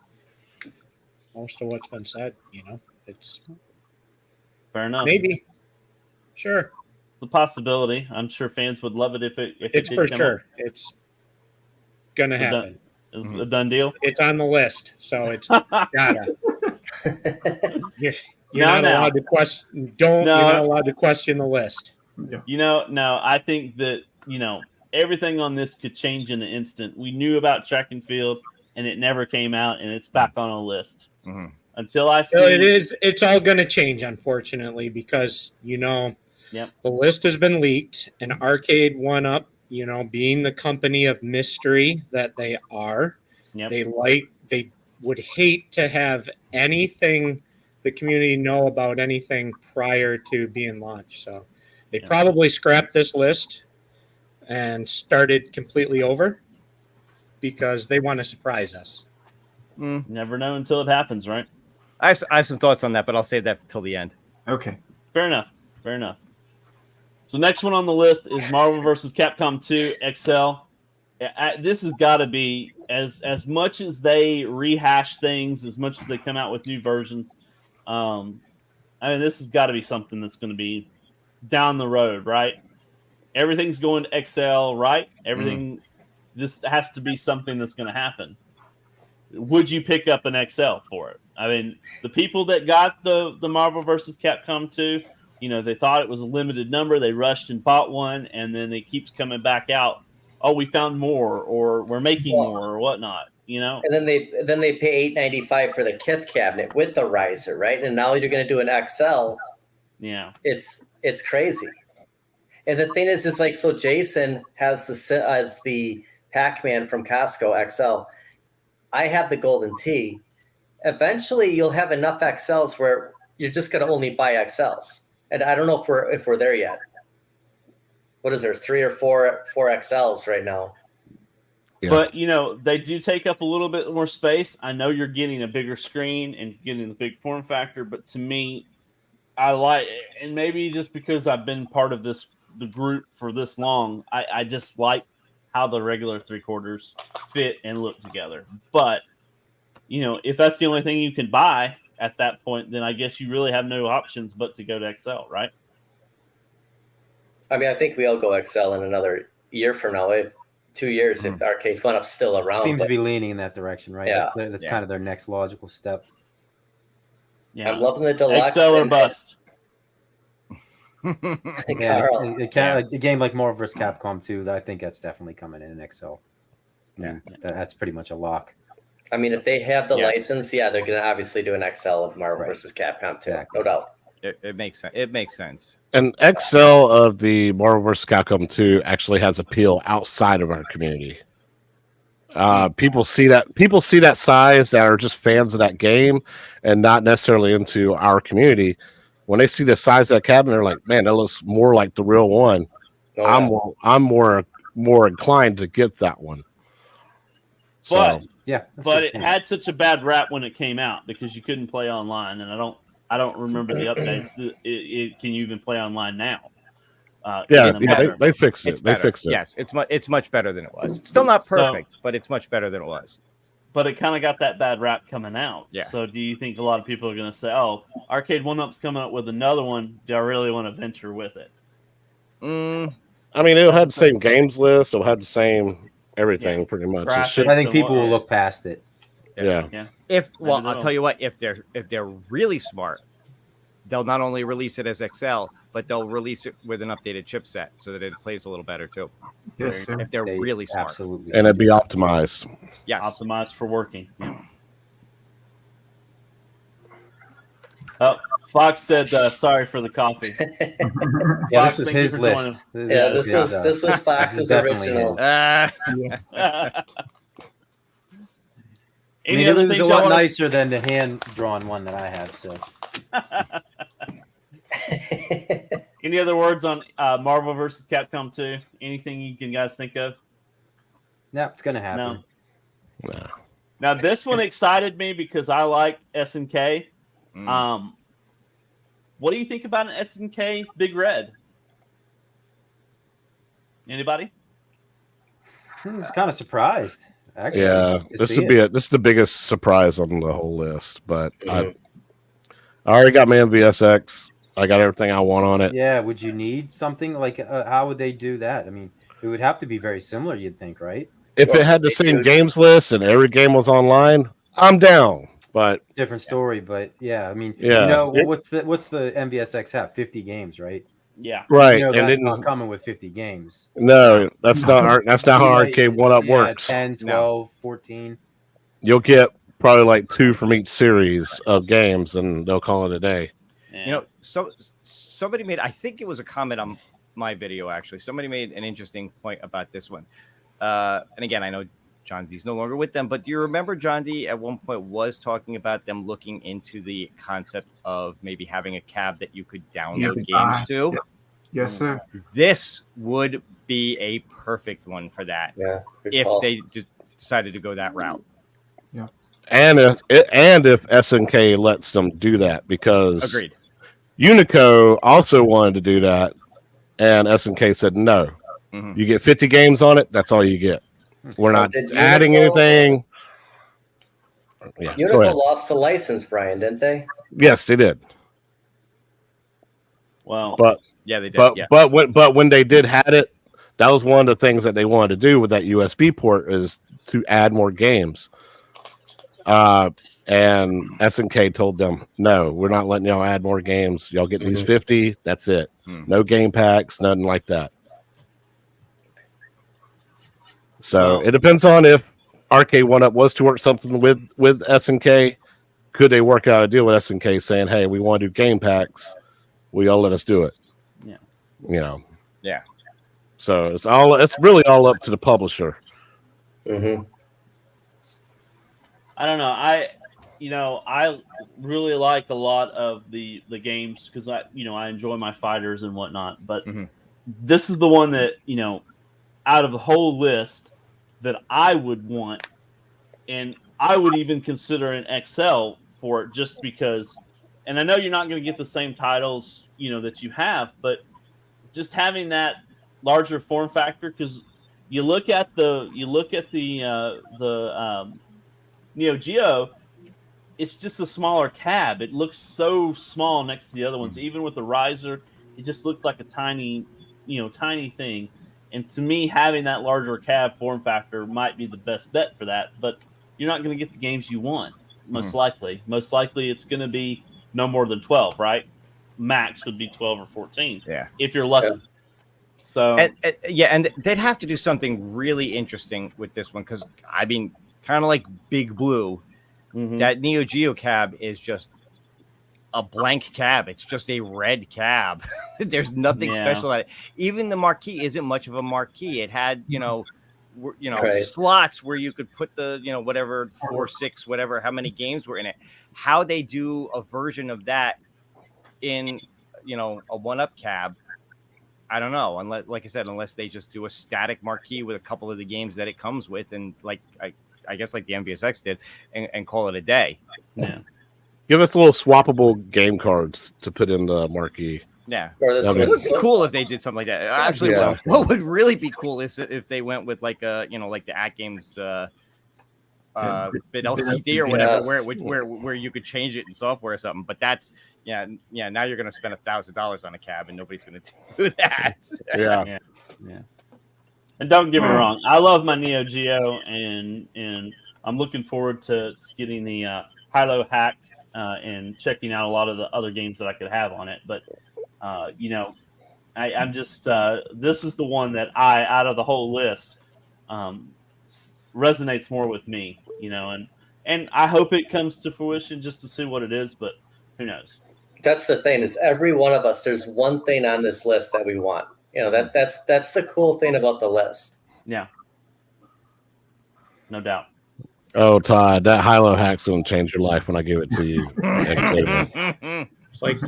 most of what's been said. It's fair enough. Maybe, sure, it's a possibility. I'm sure fans would love it if it's for sure. It's gonna happen. It's a done deal. It's on the list, so it's gotta. You're not allowed to question. You're not allowed to question the list. No, I think that everything on this could change in an instant. We knew about track and field, and it never came out, and it's back on a list. Mm-hmm. Until I see it's all going to change, unfortunately, because the list has been leaked, and Arcade won up. Being the company of mystery that they are, they would hate to have anything the community know about anything prior to being launched. So they probably scrapped this list and started completely over because they want to surprise us. Never know until it happens, right? I have some thoughts on that, but I'll save that till the end. Okay. Fair enough. So next one on the list is Marvel vs. Capcom 2 XL. This has got to be, as much as they rehash things, as much as they come out with new versions, this has got to be something that's going to be down the road, right? Everything's going to XL, right? Everything. This has to be something that's going to happen. Would you pick up an XL for it? I mean, the people that got the Marvel vs. Capcom 2, they thought it was a limited number. They rushed and bought one, and then it keeps coming back out. Oh, we found more, or we're making more, or whatnot. And then they pay $8.95 for the Kith cabinet with the riser, right? And now you're going to do an XL. Yeah, it's crazy. And the thing is like, so Jason has the Pac-Man from Costco XL. I have the Golden Tee. Eventually, you'll have enough XLs where you're just going to only buy XLs. And I don't know if we're there yet. What is there, 3 or 4 XLs right now? Yeah. But they do take up a little bit more space. I know you're getting a bigger screen and getting the big form factor, but to me, I like, and maybe just because I've been part of the group for this long, I just like how the regular 3/4 fit and look together. But if that's the only thing you can buy at that point, then I guess you really have no options but to go to XL, right? I mean, I think we all go XL in another year from now. If 2 years, if Arcade One Up's still around, seems to be leaning in that direction, right? Yeah, that's kind of their next logical step. Yeah, I'm loving the deluxe. XL or bust. A game like Marvel vs. Capcom 2, I think that's definitely coming in an XL. Yeah, that's pretty much a lock. I mean, if they have the license, they're going to obviously do an XL of Marvel vs. Capcom 2, no doubt. It makes sense. It makes sense. And XL of the Marvel vs. Capcom 2 actually has appeal outside of our community. People see that size that are just fans of that game and not necessarily into our community. When they see the size of that cabinet, they're like, "Man, that looks more like the real one." I'm more inclined to get that one. But yeah, but it had such a bad rap when it came out because you couldn't play online, and I don't remember the updates. Can you even play online now? They fixed it. They fixed it. Yes, it's much better than it was. It's still not perfect, but it's much better than it was. but it kind of got that bad rap coming out. Yeah. So do you think a lot of people are going to say, "Oh, Arcade 1-Up's coming up with another one. Do I really want to venture with it?" I mean, it'll have the same games list. It'll have the same everything, pretty much. It Graphics. should- I think people will look past it. yeah. I'll tell you what, if they're really smart, they'll not only release it as XL, but they'll release it with an updated chipset so that it plays a little better too. Yes, sir. If they're They really smart. absolutely And it'd be optimized. Yes. Optimized for working. Oh, Fox said, "Sorry for the coffee." Yeah, Fox, this was thank you his for list. Yeah, this was Fox's definitely original. his. Any I mean, other it was things a y'all lot wanna- nicer than the hand-drawn one that I have. So, Any other words on Marvel versus Capcom 2? Anything you can guys think of? yeah, it's gonna happen. No. Nah. Now this one excited me because I like SNK. What do you think about an SNK Big Red? Anybody? I was kind of surprised. Actually, Yeah, to this see would it. be this is the biggest surprise on the whole list. But I already got my MVSX. I got everything I want on it. Yeah, would you need something like? How would they do that? I mean, it would have to be very similar, you'd think, right? If it had the same games list and every game was online, I'm down. But Different story, but yeah, I mean, Yeah. you know, what's the MVSX have? 50 games, right? Yeah. right, You know, and that's then not coming with 50 games. no, that's not how You might- Arcade 1-Up yeah, works. 10, 12, 14. You'll get probably like 2 from each series of games, and they'll call it a day. You know, somebody made, I think it was a comment on my video, actually. Somebody made an interesting point about this one. And again, I know John D's no longer with them, but do you remember John D at one point was talking about them looking into the concept of maybe having a cab that you could download games to? Yes, sir. This would be a perfect one for that. Yeah. If they decided to go that route. Yeah. And if SNK lets them do that, because Agreed. Unico also wanted to do that, and SNK said no. Mm-hmm. You get 50 games on it. That's all you get. We're not Did adding anything. Yeah, go Unico ahead. lost the license, Brian, didn't they? Yes, they did. Well, But Yeah, they did. but yeah. but when they did had it, that was one of the things that they wanted to do with that USB port is to add more games. And SNK told them, no, we're not letting y'all add more games. Y'all get these 50. That's it. No game packs, nothing like that. So it depends on if Arcade 1-Up was to work something with SNK. Could they work out a deal with SNK saying, hey, we want to do game packs. Will y'all let us do it? Yeah. You know. Yeah. So it's really all up to the publisher. Mm-hmm. I don't know. I really like a lot of the games because I enjoy my fighters and whatnot. But this is the one that out of the whole list that I would want, and I would even consider an XL for it just because. And I know you're not going to get the same titles that you have, but just having that larger form factor, because you look at the Neo Geo, it's just a smaller cab. It looks so small next to the other ones. Even with the riser, it just looks like a tiny thing. And to me, having that larger cab form factor might be the best bet for that. But you're not going to get the games you want, most likely. Most likely, it's going to be no more than 12, right? Max would be 12 or 14. Yeah. If you're lucky. Yeah. So and they'd have to do something really interesting with this one because I mean, kind of like Big Blue, that Neo Geo cab is just a blank cab. It's just a red cab. There's nothing special about it. Even the marquee isn't much of a marquee. It had Right. slots where you could put the whatever 4, 6, whatever, how many games were in it. How they do a version of that in a 1-Up cab, I don't know. Unless, like I said, unless they just do a static marquee with a couple of the games that it comes with, and like I guess like the MVSX did, and call it a day. Yeah. Give us little swappable game cards to put in the marquee. Yeah, Or this Okay. it would be cool if they did something like that. Actually, Yeah. what would really be cool is if they went with like like the At Games bit LCD or whatever, Yes. where you could change it in software or something. But that's yeah. Now you're going to spend $1,000 on a cab, and nobody's going to do that. Yeah. Yeah. And don't get me wrong, I love my Neo Geo, and I'm looking forward to getting the Hilo hack and checking out a lot of the other games that I could have on it. But I'm just this is the one that out of the whole list resonates more with me, and I hope it comes to fruition just to see what it is, but who knows? That's the thing, is every one of us, there's one thing on this list that we want. That's the cool thing about the list. Yeah, no doubt. Oh, Todd, that Hilo hack's gonna change your life when I give it to you. It's like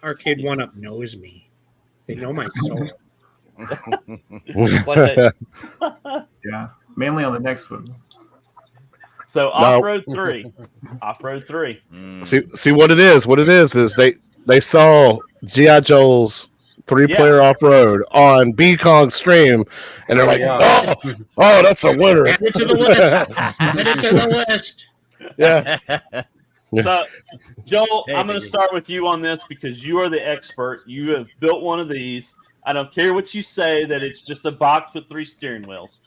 arcade 1-Up knows me. They know my soul. One day. Yeah, mainly on the next one. So Off-Road 3. See what it is. What it is they saw G.I. Joe's 3-player off-road on B-Kong stream, and they're like, oh, that's a winner. Add it to the list. Add it to the list. Yeah. So, Joel, I'm going to start with you on this because you are the expert. You have built one of these. I don't care what you say that it's just a box with 3 steering wheels.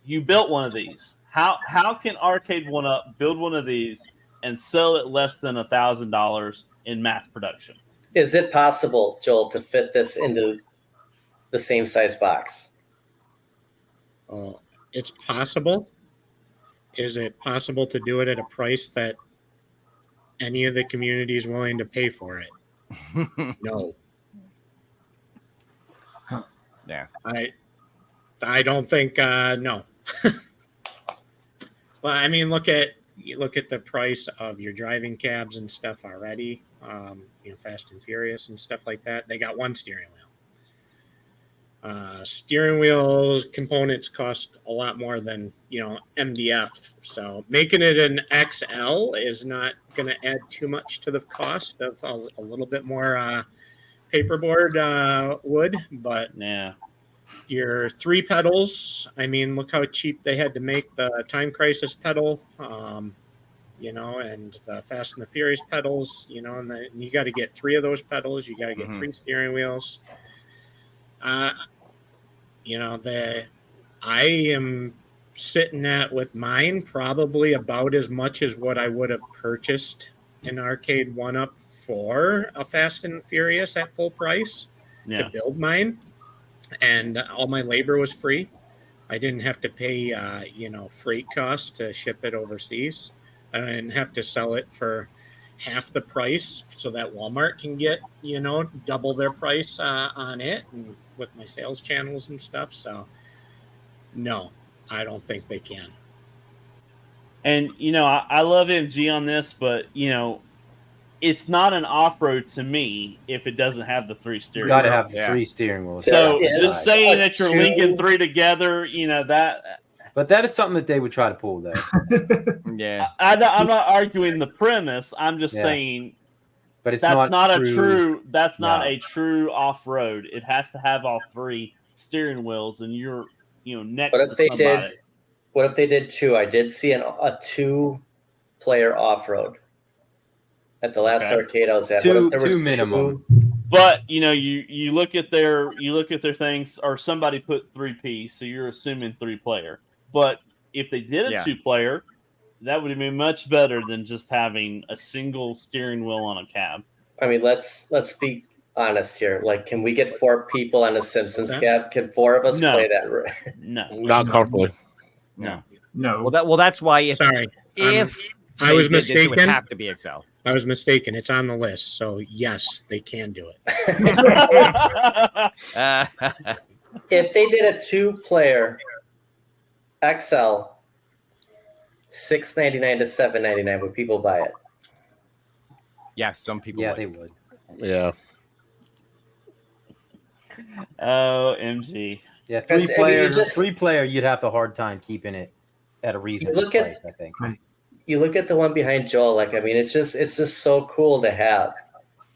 You built one of these. How can Arcade 1-Up build one of these and sell it less than $1,000 in mass production? Is it possible, Joel, to fit this into the same size box? It's possible. Is it possible to do it at a price that any of the community is willing to pay for it? No. Yeah. I don't think no. Well, I mean, look at the price of your driving cabs and stuff already. Fast and Furious and stuff like that. They got one steering wheel. Steering wheel components cost a lot more than MDF. So making it an XL is not going to add too much to the cost of a little bit more paperboard wood, but yeah. Your 3 pedals, I mean, look how cheap they had to make the Time Crisis pedal, and the Fast and the Furious pedals, and you got to get 3 of those pedals. You got to get 3 steering wheels. I am sitting at with mine probably about as much as what I would have purchased an Arcade 1-Up for a Fast and Furious at full price to build mine. And all my labor was free. I didn't have to pay, freight costs to ship it overseas. I didn't have to sell it for half the price so that Walmart can get, double their price on it, and with my sales channels and stuff. So, no, I don't think they can. And, I love MG on this, but, it's not an off-road to me if it doesn't have the 3 steering wheels. You got to have 3 steering wheels. So just saying that you're linking 3 together, that. But that is something that they would try to pull, though. Yeah. I'm not arguing the premise. I'm just saying. But it's not a true off-road. It has to have all 3 steering wheels, and you're next to somebody. What if they did 2? I did see a 2-player off-road. At the last arcade I was at, two minimum. But you look at their things, or somebody put 3P, so you're assuming 3-player. But if they did a 2-player, that would be much better than just having a single steering wheel on a cab. I mean, let's be honest here. Like, can we get 4 people on a Simpsons cab? Can 4 of us play that? No, not comfortably. No. Well, that's why. If I was mistaken, it would have to be XL. I was mistaken. It's on the list. So, yes, they can do it. If they did a 2-player XL, $699 to $799, would people buy it? Yes, some people Yeah, would. they would. Yeah. Oh, MG. Yeah, 3-player, you'd have a hard time keeping it at a reasonable price, I think. You look at the one behind Joel, it's just so cool to have.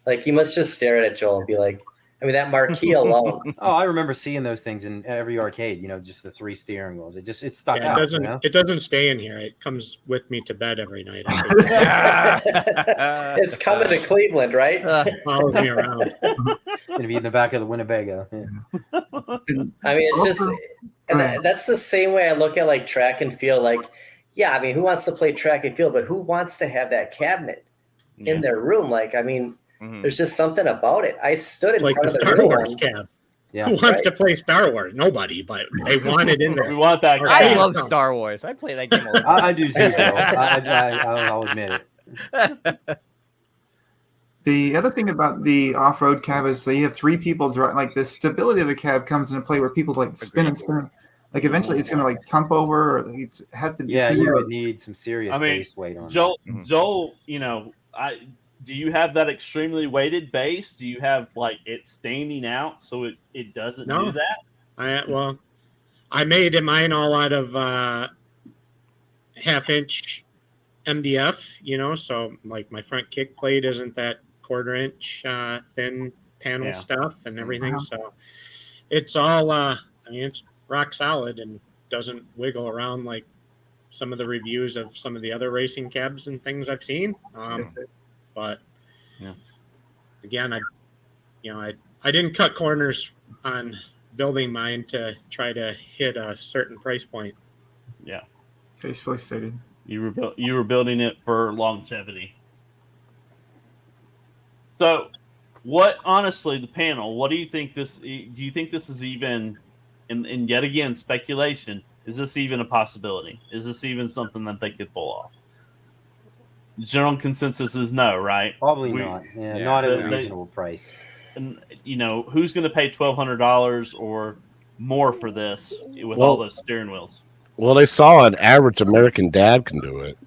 Like, you must just stare at Joel and be like, I mean, that marquee alone. Oh, I remember seeing those things in every arcade. Just the 3 steering wheels. It stuck Yeah, out. it doesn't stay in here. It comes with me to bed every night. It's coming to Cleveland, right? Follows me around. It's going to be in the back of the Winnebago. Yeah. I mean, it's just that's the same way I look at like track and field. Like, yeah, I mean, who wants to play track and field, but who wants to have that cabinet in their room? Like, I mean, there's just something about it. I stood in like front the of the Star room. Wars cab. Yeah. Who wants to play Star Wars? Nobody, but they want it in there. We want that. I cab. love Star Wars. I play that game all the time. I do too, Phil. I'll admit it. The other thing about the off-road cab is that you have 3 people drive. Like the stability of the cab comes into play where people like spin and spin. Like eventually it's going to like tump over, or it has to be. Yeah, you would need some serious base weight on Joel, that. Joel, do you have that extremely weighted base? Do you have like it standing out so it doesn't do that? I made mine all out of 1/2-inch MDF, so like my front kick plate isn't that 1/4-inch thin panel stuff and everything. So it's all it's rock solid and doesn't wiggle around like some of the reviews of some of the other racing cabs and things I've seen. But again, I didn't cut corners on building mine to try to hit a certain price point. Yeah, Tastefully stated. You were building it for longevity. So, honestly, the panel? What do you think this? Do you think this is even? And yet again, speculation. Is this even a possibility? Is this even something that they could pull off? General consensus is no, right? Probably not. Yeah, not at a reasonable price. And who's going to pay $1,200 or more for this with all those steering wheels? Well, they saw an average American dad can do it,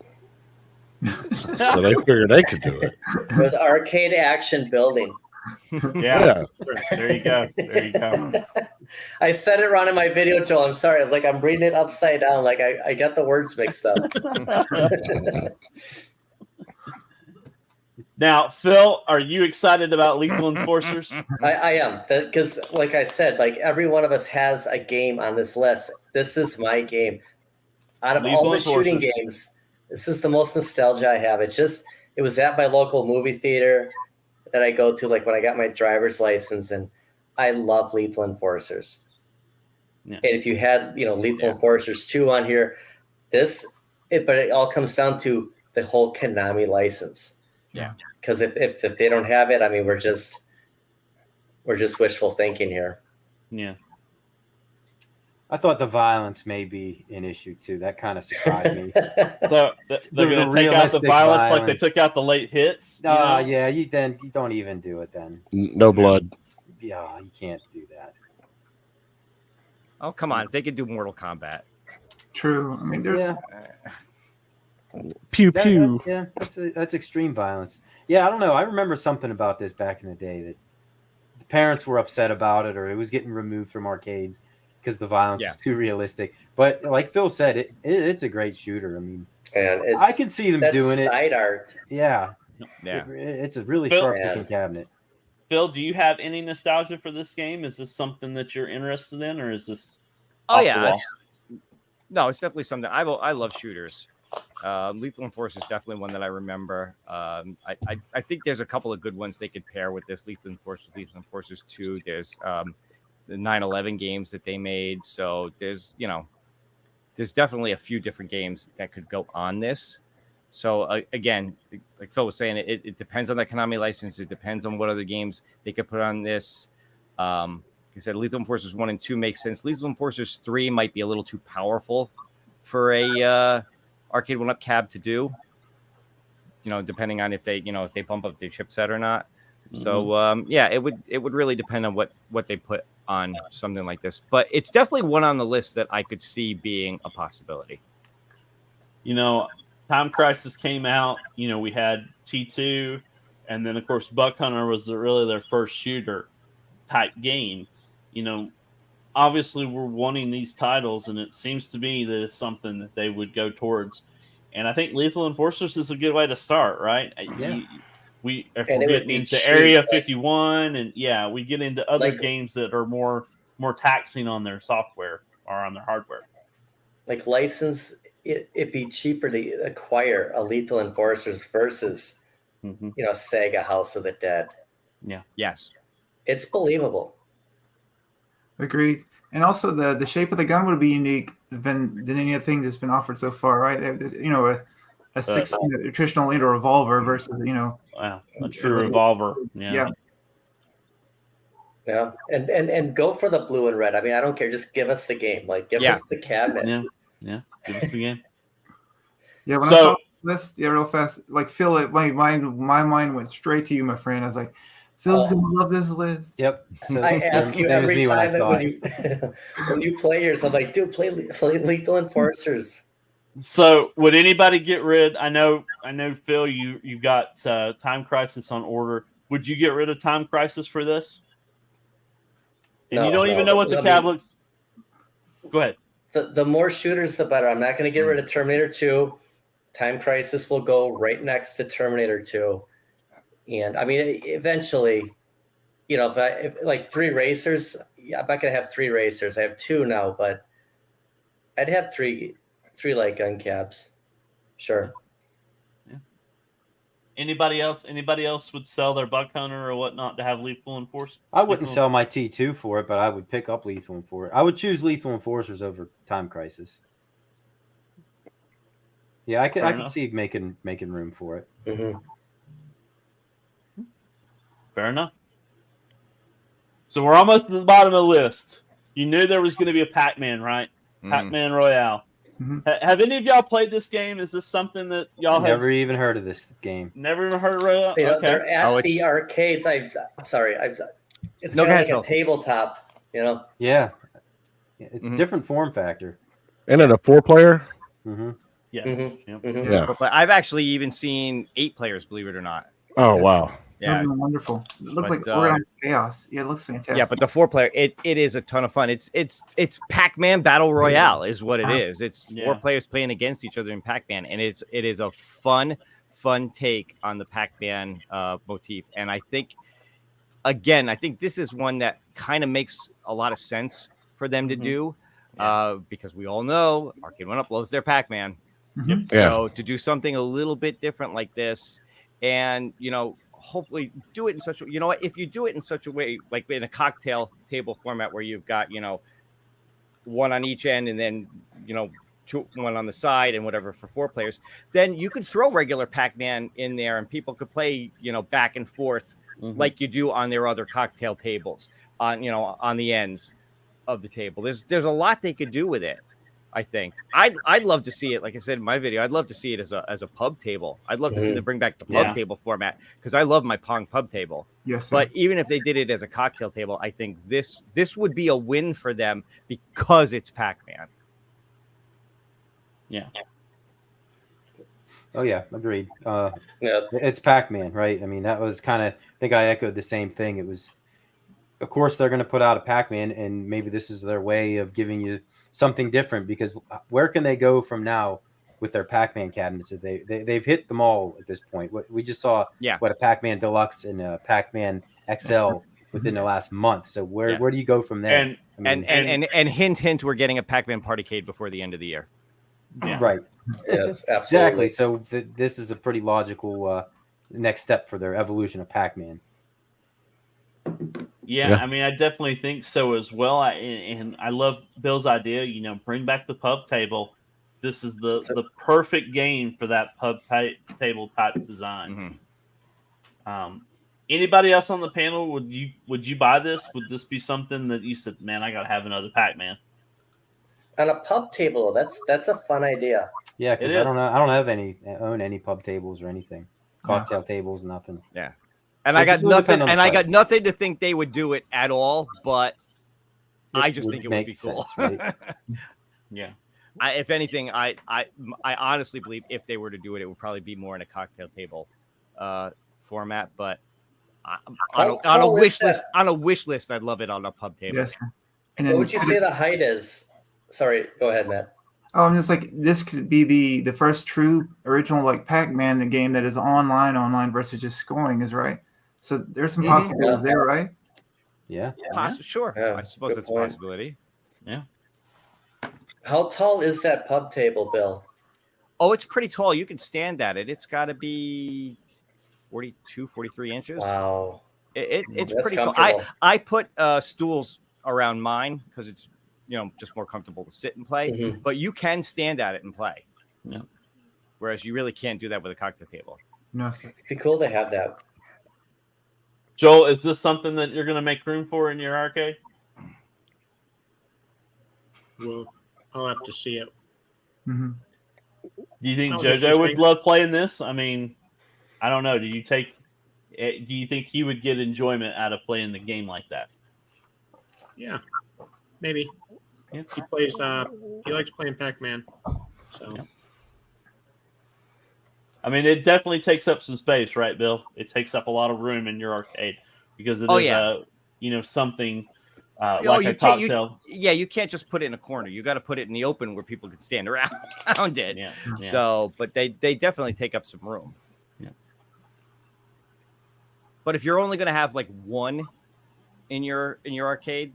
so they figured they could do it with arcade action building. Yeah. There you go. There you go. I said it wrong in my video, Joel. I'm sorry. It's like I'm reading it upside down. Like I got the words mixed up. Now, Phil, are you excited about Lethal Enforcers? I am, because like I said, like every one of us has a game on this list. This is my game. Out of all the shooting games, this is the most nostalgia I have. It was at my local movie theater that I go to, like when I got my driver's license, and I love Lethal Enforcers. Yeah. And if you had, Lethal Enforcers 2 on here, but it all comes down to the whole Konami license. Yeah. Because if they don't have it, I mean, we're just wishful thinking here. Yeah. I thought the violence may be an issue too. That kind of surprised me. So they're going to take out the violence like they took out the late hits. Yeah. You don't even do it then. No blood. Yeah, you can't do that. Oh, come on! If they could do Mortal Kombat. True. I mean, there's pew pew. That's extreme violence. Yeah, I don't know. I remember something about this back in the day that the parents were upset about it, or it was getting removed from arcades because the violence was too realistic. But like Phil said, it's a great shooter. I mean, and I can see them doing it. Side art. Yeah. It's a really sharp-looking cabinet. Phil, do you have any nostalgia for this game? Is this something that you're interested in, or is this? Oh yeah, it's definitely something. I love shooters. Lethal Enforcers is definitely one that I remember. I think there's a couple of good ones they could pair with this. Lethal Enforcers 2. There's the 9/11 games that they made. So there's definitely a few different games that could go on this. So again, like Phil was saying, it depends on the Konami license. It depends on what other games they could put on this. Like I said, Lethal Enforcers 1 and 2 makes sense. Lethal Enforcers 3 might be a little too powerful for a arcade 1-up cab to do. Depending on if they bump up their chipset or not. So it would really depend on what they put on something like this. But it's definitely one on the list that I could see being a possibility. Time Crisis came out. We had T2, and then of course Buck Hunter was really their first shooter type game. Obviously we're wanting these titles, and it seems to be that it's something that they would go towards. And I think Lethal Enforcers is a good way to start, right? Yeah. if And we're it would getting be into cheap, Area like- 51, and we get into other Like- games that are more taxing on their software or on their hardware. Like license, it'd be cheaper to acquire a Lethal Enforcers versus, Sega House of the Dead. Yeah. Yes. It's believable. Agreed. And also the shape of the gun would be unique than any other thing that's been offered so far, right? A traditional revolver versus Wow, a true revolver. Yeah. Yeah, and go for the blue and red. I mean, I don't care. Just give us the game. Like, give us the cabinet. Yeah. Give us the game. Yeah, when I saw this, real fast, like Phil, my mind went straight to you, my friend. I was like, Phil's gonna love this list. Yep. So I ask you same as every me when I time saw when it. when you play yours, I'm like, dude, play Lethal Enforcers. So, would anybody get rid? I know, Phil, you've got Time Crisis on order. Would you get rid of Time Crisis for this? And you don't even know what the tablets. Go ahead. The more shooters, the better. I'm not going to get rid of Terminator 2. Time Crisis will go right next to Terminator 2. And I mean, eventually, if like 3 racers, I'm not going to have 3 racers. I have 2 now, but I'd have 3 light gun cabs. Sure. Yeah. Anybody else would sell their Buck Hunter or whatnot to have Lethal Enforcers? I wouldn't sell my T2 for it, but I would pick up Lethal Enforcers. I would choose Lethal Enforcers over Time Crisis. Yeah, I could see making room for it. Mm-hmm. Fair enough. So we're almost at the bottom of the list. You knew there was going to be a Pac-Man, right? Pac-Man Royale. Mm-hmm. Have any of y'all played this game? Is this something that y'all have never even heard of this game? Never even heard of Royale? They're at the arcades. It's kind of like a tabletop, Yeah. It's a different form factor. And it a 4-player? Mm-hmm. Yes. Mm-hmm. Yep. Mm-hmm. Yeah. I've actually even seen 8 players, believe it or not. Oh, wow. Yeah. Wonderful. It looks like organized chaos. Yeah, it looks fantastic. Yeah, but the 4-player, it is a ton of fun. It's Pac-Man Battle Royale is what it is. It's 4 players playing against each other in Pac-Man, and it is a fun take on the Pac-Man motif. And I think this is one that kind of makes a lot of sense for them to do, because we all know Arcade 1-Up loves their Pac-Man. Mm-hmm. So to do something a little bit different like this, and hopefully do it in such a, if you do it in such a way, like in a cocktail table format where you've got, one on each end and then, 1 on the side and whatever for 4 players, then you could throw regular Pac-Man in there and people could play, back and forth like you do on their other cocktail tables on the ends of the table. There's a lot they could do with it. I think I'd love to see it. Like I said in my video, I'd love to see it as a pub table. I'd love to see them bring back the pub table format because I love my Pong pub table. Yes, but even if they did it as a cocktail table, I think this would be a win for them because it's Pac-Man. Yeah. Oh yeah, agreed. It's Pac-Man, right? I mean, that was kind of. I think I echoed the same thing. It was, of course, they're going to put out a Pac-Man, and maybe this is their way of giving you something different, because where can they go from now with their Pac-Man cabinets? They've hit them all at this point. We just saw a Pac-Man Deluxe and a Pac-Man XL within the last month. So where do you go from there? And hint, we're getting a Pac-Man Partycade before the end of the year. Yeah. Right. Yes, absolutely. Exactly. So this is a pretty logical next step for their evolution of Pac-Man. Yeah, I mean, I definitely think so as well. And I love Bill's idea. Bring back the pub table. This is the perfect game for that pub table type design. Anybody else on the panel? Would you buy this? Would this be something that you said, man, I gotta have another Pac-Man? On a pub table, that's a fun idea. Yeah, because I don't own any pub tables or anything. Cocktail tables, nothing. Yeah. And I got nothing to think they would do it at all, but I just think it would be cool. Sense, right? Yeah. If anything, I honestly believe if they were to do it, it would probably be more in a cocktail table format. But on a wish list, I'd love it on a pub table. Yes. And What would you say the height is? Sorry, go ahead, Matt. Oh, I'm just like, this could be the first true original like Pac-Man game that is online versus just scoring, is right. So there's some possibilities there, right? Yeah. Sure. Yeah, I suppose good that's point. a possibility. Yeah. How tall is that pub table, Bill? Oh, it's pretty tall. You can stand at it. It's got to be 42, 43 inches. Wow. It's That's pretty tall. comfortable. I put stools around mine because it's just more comfortable to sit and play. Mhm. But you can stand at it and play. Yeah. Whereas you really can't do that with a cocktail table. No, sir. It'd be cool to have that. Joel, is this something that you're going to make room for in your arcade? Well, I'll have to see it. Mm-hmm. Do you think Sounds JoJo would interesting. love playing this? I mean, I don't know. Do you think he would get enjoyment out of playing the game like that? Yeah, maybe. Yeah. He plays. He likes playing Pac-Man. So Yeah. I mean, it definitely takes up some space, right, Bill? It takes up a lot of room in your arcade because it is something like a cocktail. You can't just put it in a corner. You got to put it in the open where people can stand around it. Yeah. So, but they definitely take up some room. Yeah. But if you're only going to have like one in your arcade,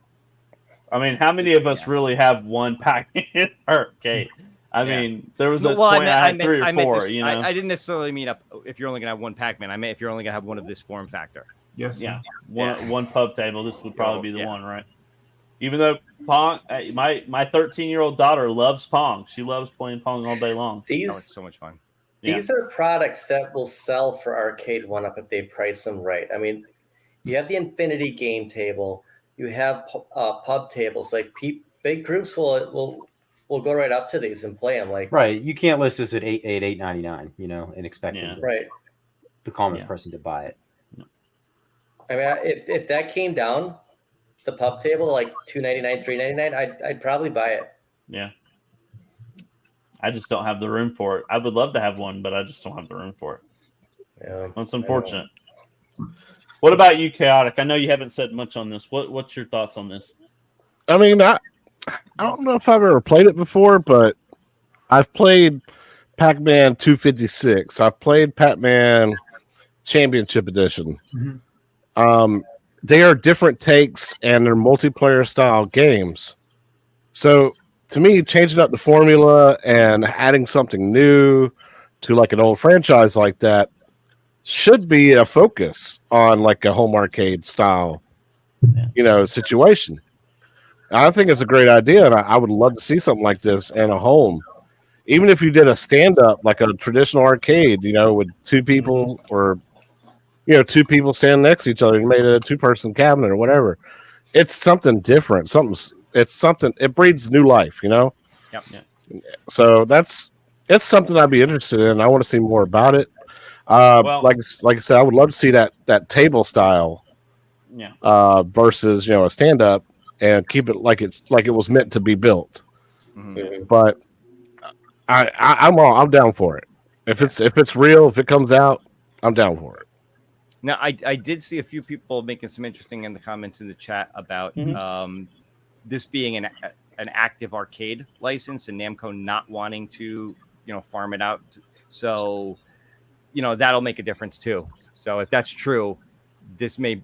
I mean, how many of us really have one Pac-Man arcade? I mean, there was a point I had 3 or 4. I didn't necessarily mean if you're only going to have one Pac-Man. I meant if you're only going to have one of this form factor. Yes. Sir. Yeah. One pub table. This would probably be the one, right? Even though Pong, my 13-year-old daughter loves Pong. She loves playing Pong all day long. It's so much fun. These are products that will sell for Arcade 1-Up if they price them right. I mean, you have the Infinity game table. You have pub tables. Like big groups will go right up to these and play them. Like Right. You can't list this at $8.99, and expect the common person to buy it. I mean, if that came down, the pub table like $2.99, $3.99, I'd probably buy it. Yeah. I just don't have the room for it. I would love to have one, but I just don't have the room for it. Yeah, that's unfortunate. What about you, Chaotic? I know you haven't said much on this. What's your thoughts on this? I mean, I don't know if I've ever played it before, but I've played Pac-Man 256. I've played Pac-Man Championship Edition. Mm-hmm. They are different takes and they're multiplayer style games. So to me, changing up the formula and adding something new to like an old franchise like that should be a focus on like a home arcade style, situation. I think it's a great idea, and I would love to see something like this in a home. Even if you did a stand-up, like a traditional arcade, with 2 people or 2 people standing next to each other and made a 2-person cabinet or whatever. It's something different. It breeds new life, Yep. So it's something I'd be interested in. I want to see more about it. Like I said, I would love to see that table style, versus a stand-up, and keep it like it was meant to be built. Mm-hmm. But I'm down for it. If it's real, if it comes out, I'm down for it. Now, I did see a few people making some interesting in the comments in the chat about this being an active arcade license and Namco not wanting to, farm it out. So, that'll make a difference too. So if that's true, this may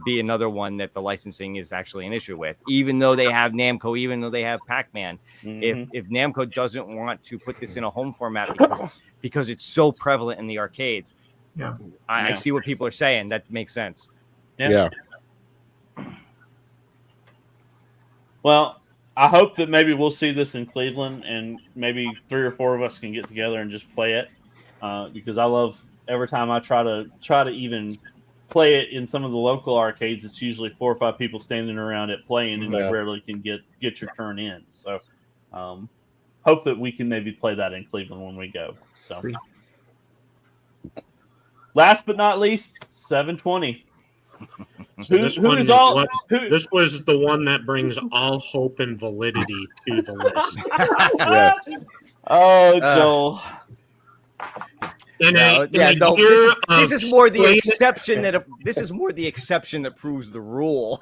be another one that the licensing is actually an issue with, even though they have Namco, even though they have Pac-Man. If Namco doesn't want to put this in a home format because it's so prevalent in the arcades. Yeah. I see what people are saying. That makes sense. Yeah. Well, I hope that maybe we'll see this in Cleveland, and maybe 3 or 4 of us can get together and just play it. Because I love every time I try to even play it in some of the local arcades, it's usually 4 or 5 people standing around it playing, and you rarely can get your turn in. So, hope that we can maybe play that in Cleveland when we go. So. Sweet. Last but not least, 720. So this was the one that brings all hope and validity to the list. Oh, Joel. This is more the exception that proves the rule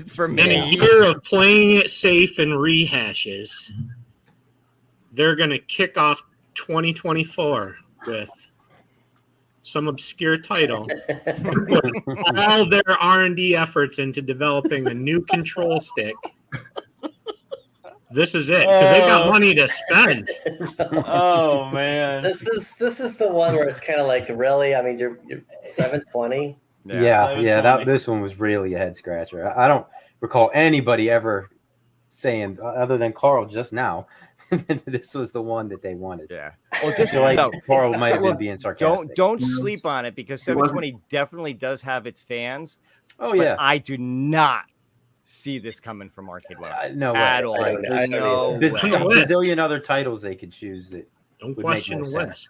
for me. In a year of playing it safe and rehashes, they're going to kick off 2024 with some obscure title. Put all their R&D efforts into developing a new control stick. This is it, because they got money to spend. Oh man, This is the one where it's kind of like, really? I mean, you're 720. This one was really a head scratcher. I don't recall anybody ever saying, other than Carl just now, this was the one that they wanted. Yeah. Well, this Carl might have been being sarcastic. Don't sleep on it, because 720 definitely does have its fans. Oh yeah. I do not see this coming from Arcade Web. No way. At all. There's no way. There's a bazillion other titles they could choose that Don't would question make the more sense.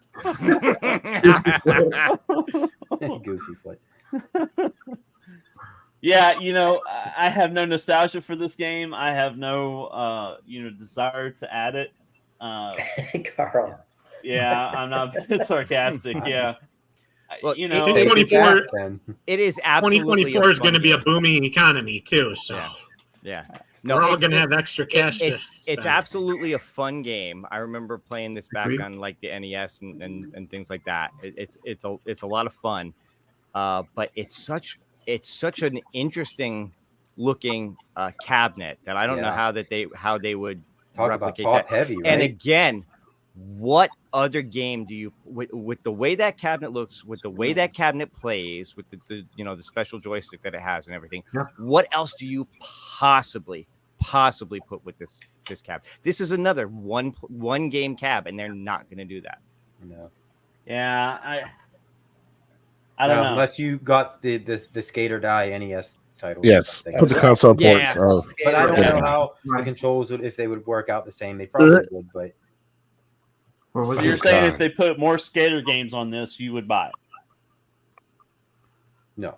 Goofy foot. yeah. You know, I have no nostalgia for this game. I have no, desire to add it. Carl. Yeah, I'm not being sarcastic. Yeah. Look, you know, 2024, it is absolutely 2024 is going to be a booming economy too. So yeah. we're all going to have extra cash. It's absolutely a fun game. I remember playing this back on like the NES and things like that. It's a lot of fun, but it's such an interesting looking cabinet that I don't know how they would talk replicate about top that. heavy. Right? And again, what other game do you with the way that cabinet looks, with the way that cabinet plays, with the special joystick that it has and everything? Yeah. What else do you possibly put with this cab? This is another one game cab, and they're not going to do that. No. Yeah, I don't know. Unless you got the Skate or Die NES title. Yes, put the console ports. But I don't know how the controls if they would work out the same. They probably would, but. So you're saying if they put more skater games on this, you would buy it? No.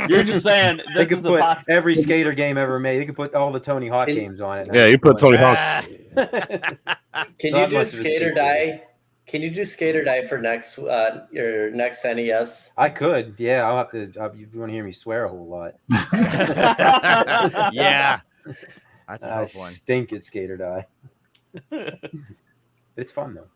You're just saying they could put every skater game ever made. They could put all the Tony Hawk games on it. Yeah, you put Tony Hawk. Can you do Skate or Die? Can you do Skate or Die for your next NES? I could. Yeah, I'll have to. You want to hear me swear a whole lot? Yeah, that's a tough one. Stink at Skate or Die. It's fun though.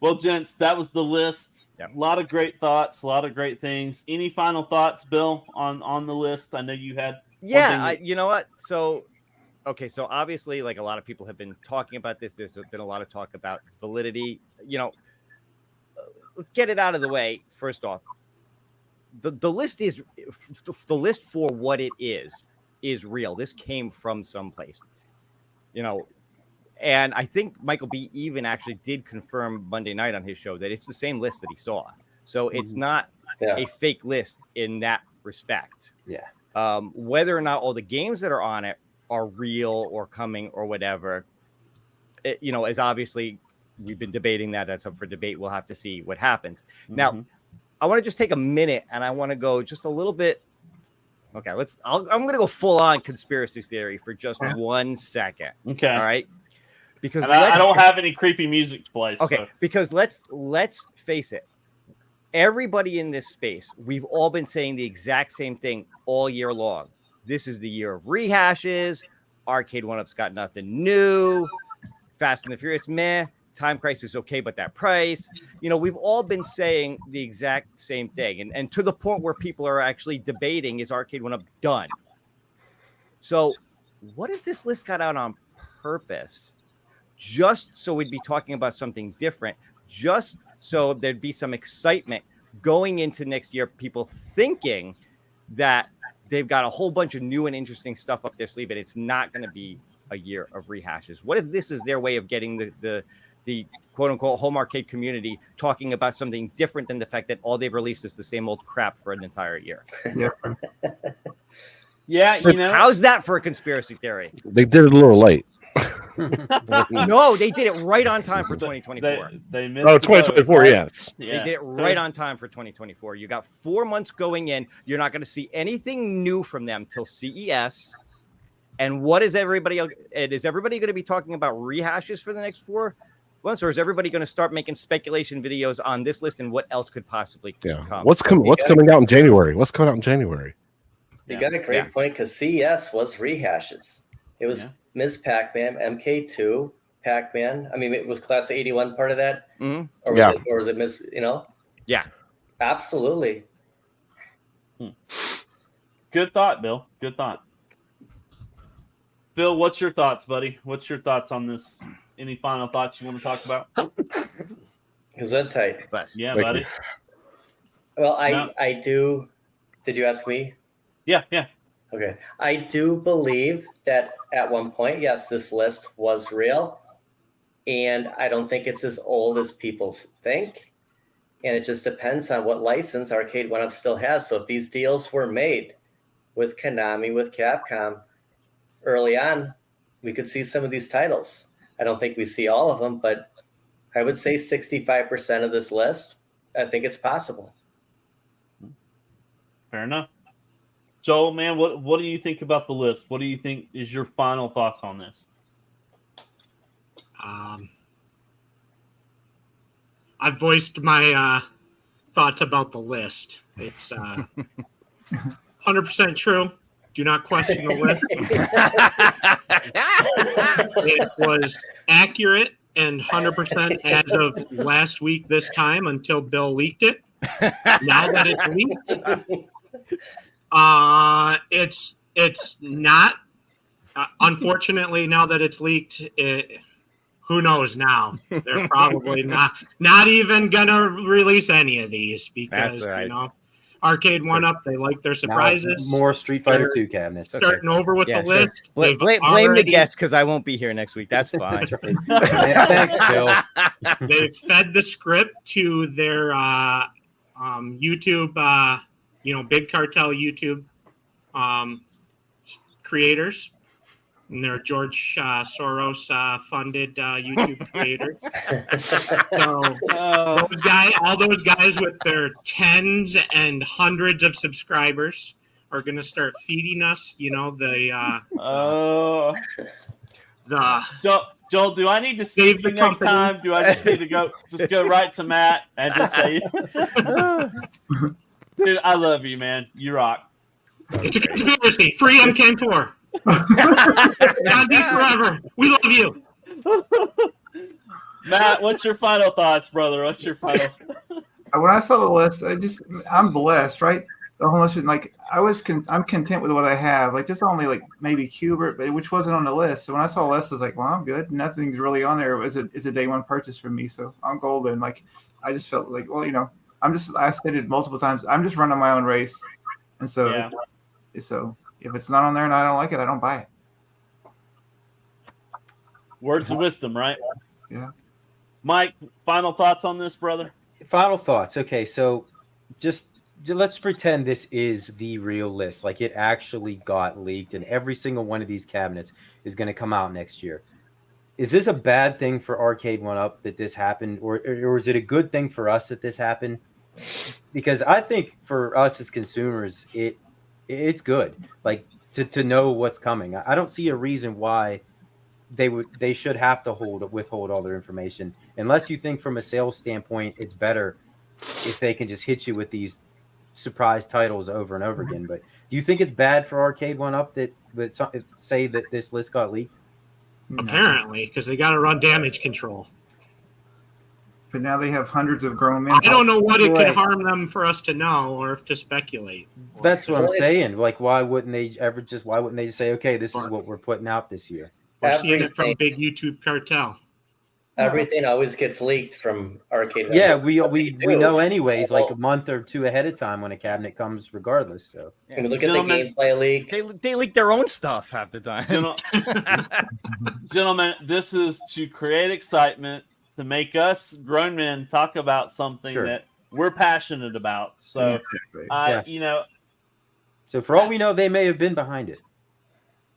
Well, gents, that was the list. Yep. A lot of great thoughts, a lot of great things. Any final thoughts, Bill, on the list? I know you had. Yeah, you know what? So obviously, like a lot of people have been talking about this. There's been a lot of talk about validity. Let's get it out of the way. First off, the list for what it is real. This came from someplace, and I think Michael B. even actually did confirm Monday night on his show that it's the same list that he saw. So it's not a fake list in that respect. Yeah. Whether or not all the games that are on it are real or coming or whatever, as obviously we've been debating that. That's up for debate. We'll have to see what happens. Now, I want to just take a minute and I want to go just a little bit. Okay, I'm going to go full on conspiracy theory for just 1 second. Okay. All right. Because I don't have any creepy music to play. Okay, so. because let's face it. Everybody in this space, we've all been saying the exact same thing all year long. This is the year of rehashes. Arcade 1-Up's got nothing new. Fast and the Furious, meh. Time Crisis, okay, but that price. We've all been saying the exact same thing. And to the point where people are actually debating, is Arcade 1-Up done? So what if this list got out on purpose? Just so we'd be talking about something different, just so there'd be some excitement going into next year, people thinking that they've got a whole bunch of new and interesting stuff up their sleeve, and it's not going to be a year of rehashes. What if this is their way of getting the quote-unquote home arcade community talking about something different than the fact that all they've released is the same old crap for an entire year? Yeah, How's that for a conspiracy theory? They did it a little late. No, they did it right on time for 2024. They missed 2024, yes. They did it right on time for 2024. You got 4 months going in. You're not going to see anything new from them till CES. And what is everybody? Is everybody going to be talking about rehashes for the next 4 months, or is everybody going to start making speculation videos on this list and what else could possibly come? What's coming out in January? What's coming out in January? You got a great point, because CES was rehashes. It was Ms. Pac-Man, MK2, Pac-Man? I mean, it was Class 81 part of that, Mhm. or was Yeah. it, or was it miss? You know, Yeah. absolutely. Good thought, Bill. Good thought. Bill, what's your thoughts, buddy? What's your thoughts on this? Any final thoughts you want to talk about? Gesundheit. Yeah, Thank buddy. you. Well, No. I do. Did you ask me? Yeah, yeah. Okay. I do believe that at one point, yes, this list was real. And I don't think it's as old as people think. And it just depends on what license Arcade 1-Up still has. So if these deals were made with Konami, with Capcom early on, we could see some of these titles. I don't think we see all of them, but I would say 65% of this list, I think it's possible. Fair enough. Joel, man, what do you think about the list? What do you think is your final thoughts on this? I've voiced my thoughts about the list. It's 100% true. Do not question the list. It was accurate and 100% as of last week this time until Bill leaked it. Now that it's leaked, it's not. Unfortunately, now that it's leaked, who knows now? They're probably not even gonna release any of these because That's right. you know, Arcade 1-Up, they like their surprises. Now, more Street Fighter 2 cabinets. Starting over with Yeah, the sure. list. Blame the already- guest because I won't be here next week. That's fine. That's right. Thanks, Bill. They've fed the script to their YouTube, Big Cartel YouTube creators. And they're George Soros funded YouTube creators. So all those guys with their tens and hundreds of subscribers are going to start feeding us, Joel, do I need to see Save you the next company. time? Do I just need to go right to Matt and just say, dude, I love you, man. You rock. It's a conspiracy. Free MK4. Gandhi forever. We love you. Matt, what's your final thoughts, brother? What's your final? When I saw the list, I'm blessed, right? The whole list, I'm content with what I have. Like, there's only like maybe Cubert, but which wasn't on the list. So when I saw the list, I was like, well, I'm good. Nothing's really on there. It's a day one purchase for me, so I'm golden. Like, I just felt like, well, I said it multiple times. I'm just running my own race, and so Yeah. so if it's not on there and I don't like it, I don't buy it. Words of wisdom, right? Yeah. Mike, final thoughts on this, brother? Final thoughts. Okay, so just let's pretend this is the real list. Like it actually got leaked, and every single one of these cabinets is going to come out next year. Is this a bad thing for Arcade 1-Up that this happened, or is it a good thing for us that this happened? Because I think for us as consumers, it's good. Like to know what's coming. I don't see a reason why they should have to withhold all their information, unless you think from a sales standpoint it's better if they can just hit you with these surprise titles over and over again. But do you think it's bad for Arcade 1-Up that say that this list got leaked? Apparently, because they got to run damage control. But now they have hundreds of grown men. I don't know what it could Right. harm them for us to know or to speculate. That's what I'm saying. Like, why wouldn't they just say, okay, this is what we're putting out this year? We're seeing it from Everything. Big YouTube Cartel. Everything always gets leaked from Arcade 1-Up. Yeah, we do. know anyways, like a month or two ahead of time when a cabinet comes, regardless. So I mean, look at the Gentlemen, gameplay leak. They leak their own stuff half the time. Gentlemen, this is to create excitement, to make us grown men talk about something Sure. that we're passionate about. So, Exactly. So for all we know, they may have been behind it.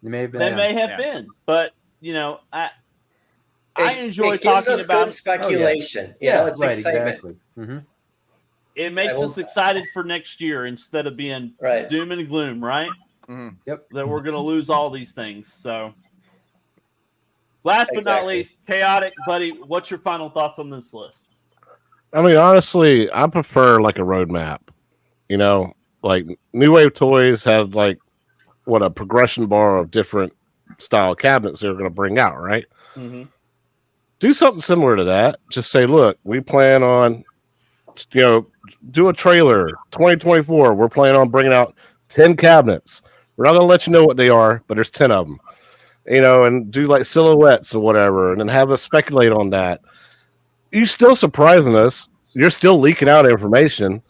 They may have been. they may have Yeah. been, but I enjoy it gives talking us about good speculation. It's right, excitement. exactly. Mm-hmm. it. Makes I will- us excited for next year instead of being Right. doom and gloom, right? Mhm. Yep. That we're going to lose all these things. So, last but not Exactly. least, Chaotic, buddy, what's your final thoughts on this list? I mean, honestly, I prefer like a roadmap. Like New Wave Toys had like a progression bar of different style cabinets they were going to bring out, right? Mm-hmm. do something similar to that. Just say, look, we plan on, do a trailer 2024. We're planning on bringing out 10 cabinets. We're not going to let you know what they are, but there's 10 of them, and do like silhouettes or whatever, and then have us speculate on that. You're still surprising us. You're still leaking out information.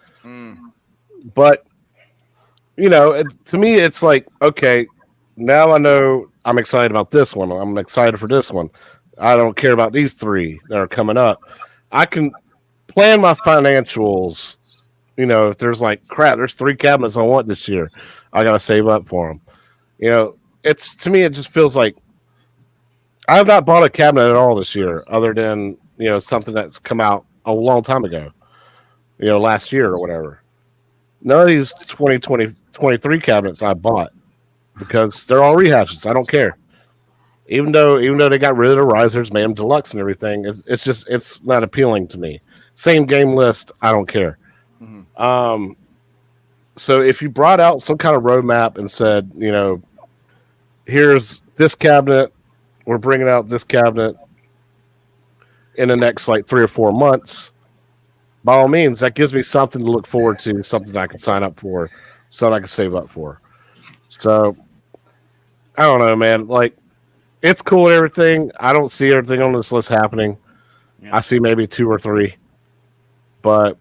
But, to me, it's like, okay, now I know I'm excited about this one. I'm excited for this one. I don't care about these 3 that are coming up. I can plan my financials. If there's like, crap, there's 3 cabinets I want this year, I got to save up for them. To me, it just feels like I have not bought a cabinet at all this year other than, something that's come out a long time ago, last year or whatever. None of these 2023 cabinets I bought because they're all rehashes. I don't care. Even though they got rid of the risers, made them deluxe and everything, it's not appealing to me. Same game list, I don't care. So if you brought out some kind of roadmap and said, here's this cabinet, we're bringing out this cabinet in the next like 3 or 4 months, by all means, that gives me something to look forward to, something I can sign up for, something I can save up for. So I don't know, man. Like, it's cool and everything. I don't see everything on this list happening. Yeah. I see maybe 2 or 3, but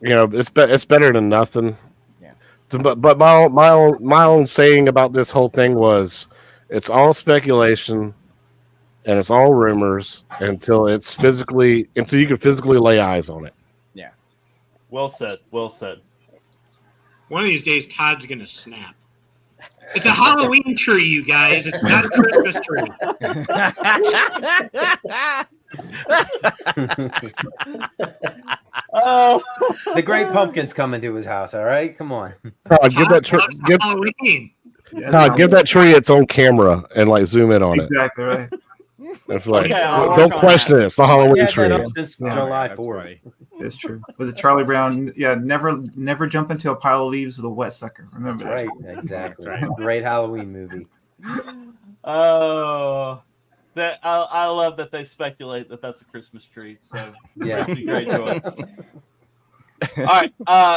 it's better than nothing. Yeah. But my own saying about this whole thing was, it's all speculation and it's all rumors until you can physically lay eyes on it. Yeah. Well said. Well said. One of these days, Todd's gonna snap. It's a Halloween tree, you guys. It's not a Christmas tree. Oh, the Great Pumpkin's coming to his house. All right, come on. Give that tree its own camera and like zoom in on it. Exactly right. It's like, don't question it. It's the Halloween tree. Since July 4th. It's true. With the Charlie Brown, never jump into a pile of leaves with a wet sucker. Remember that. Right, exactly. Great Halloween movie. Oh, that I love that they speculate that that's a Christmas tree. So yeah, great choice. All right,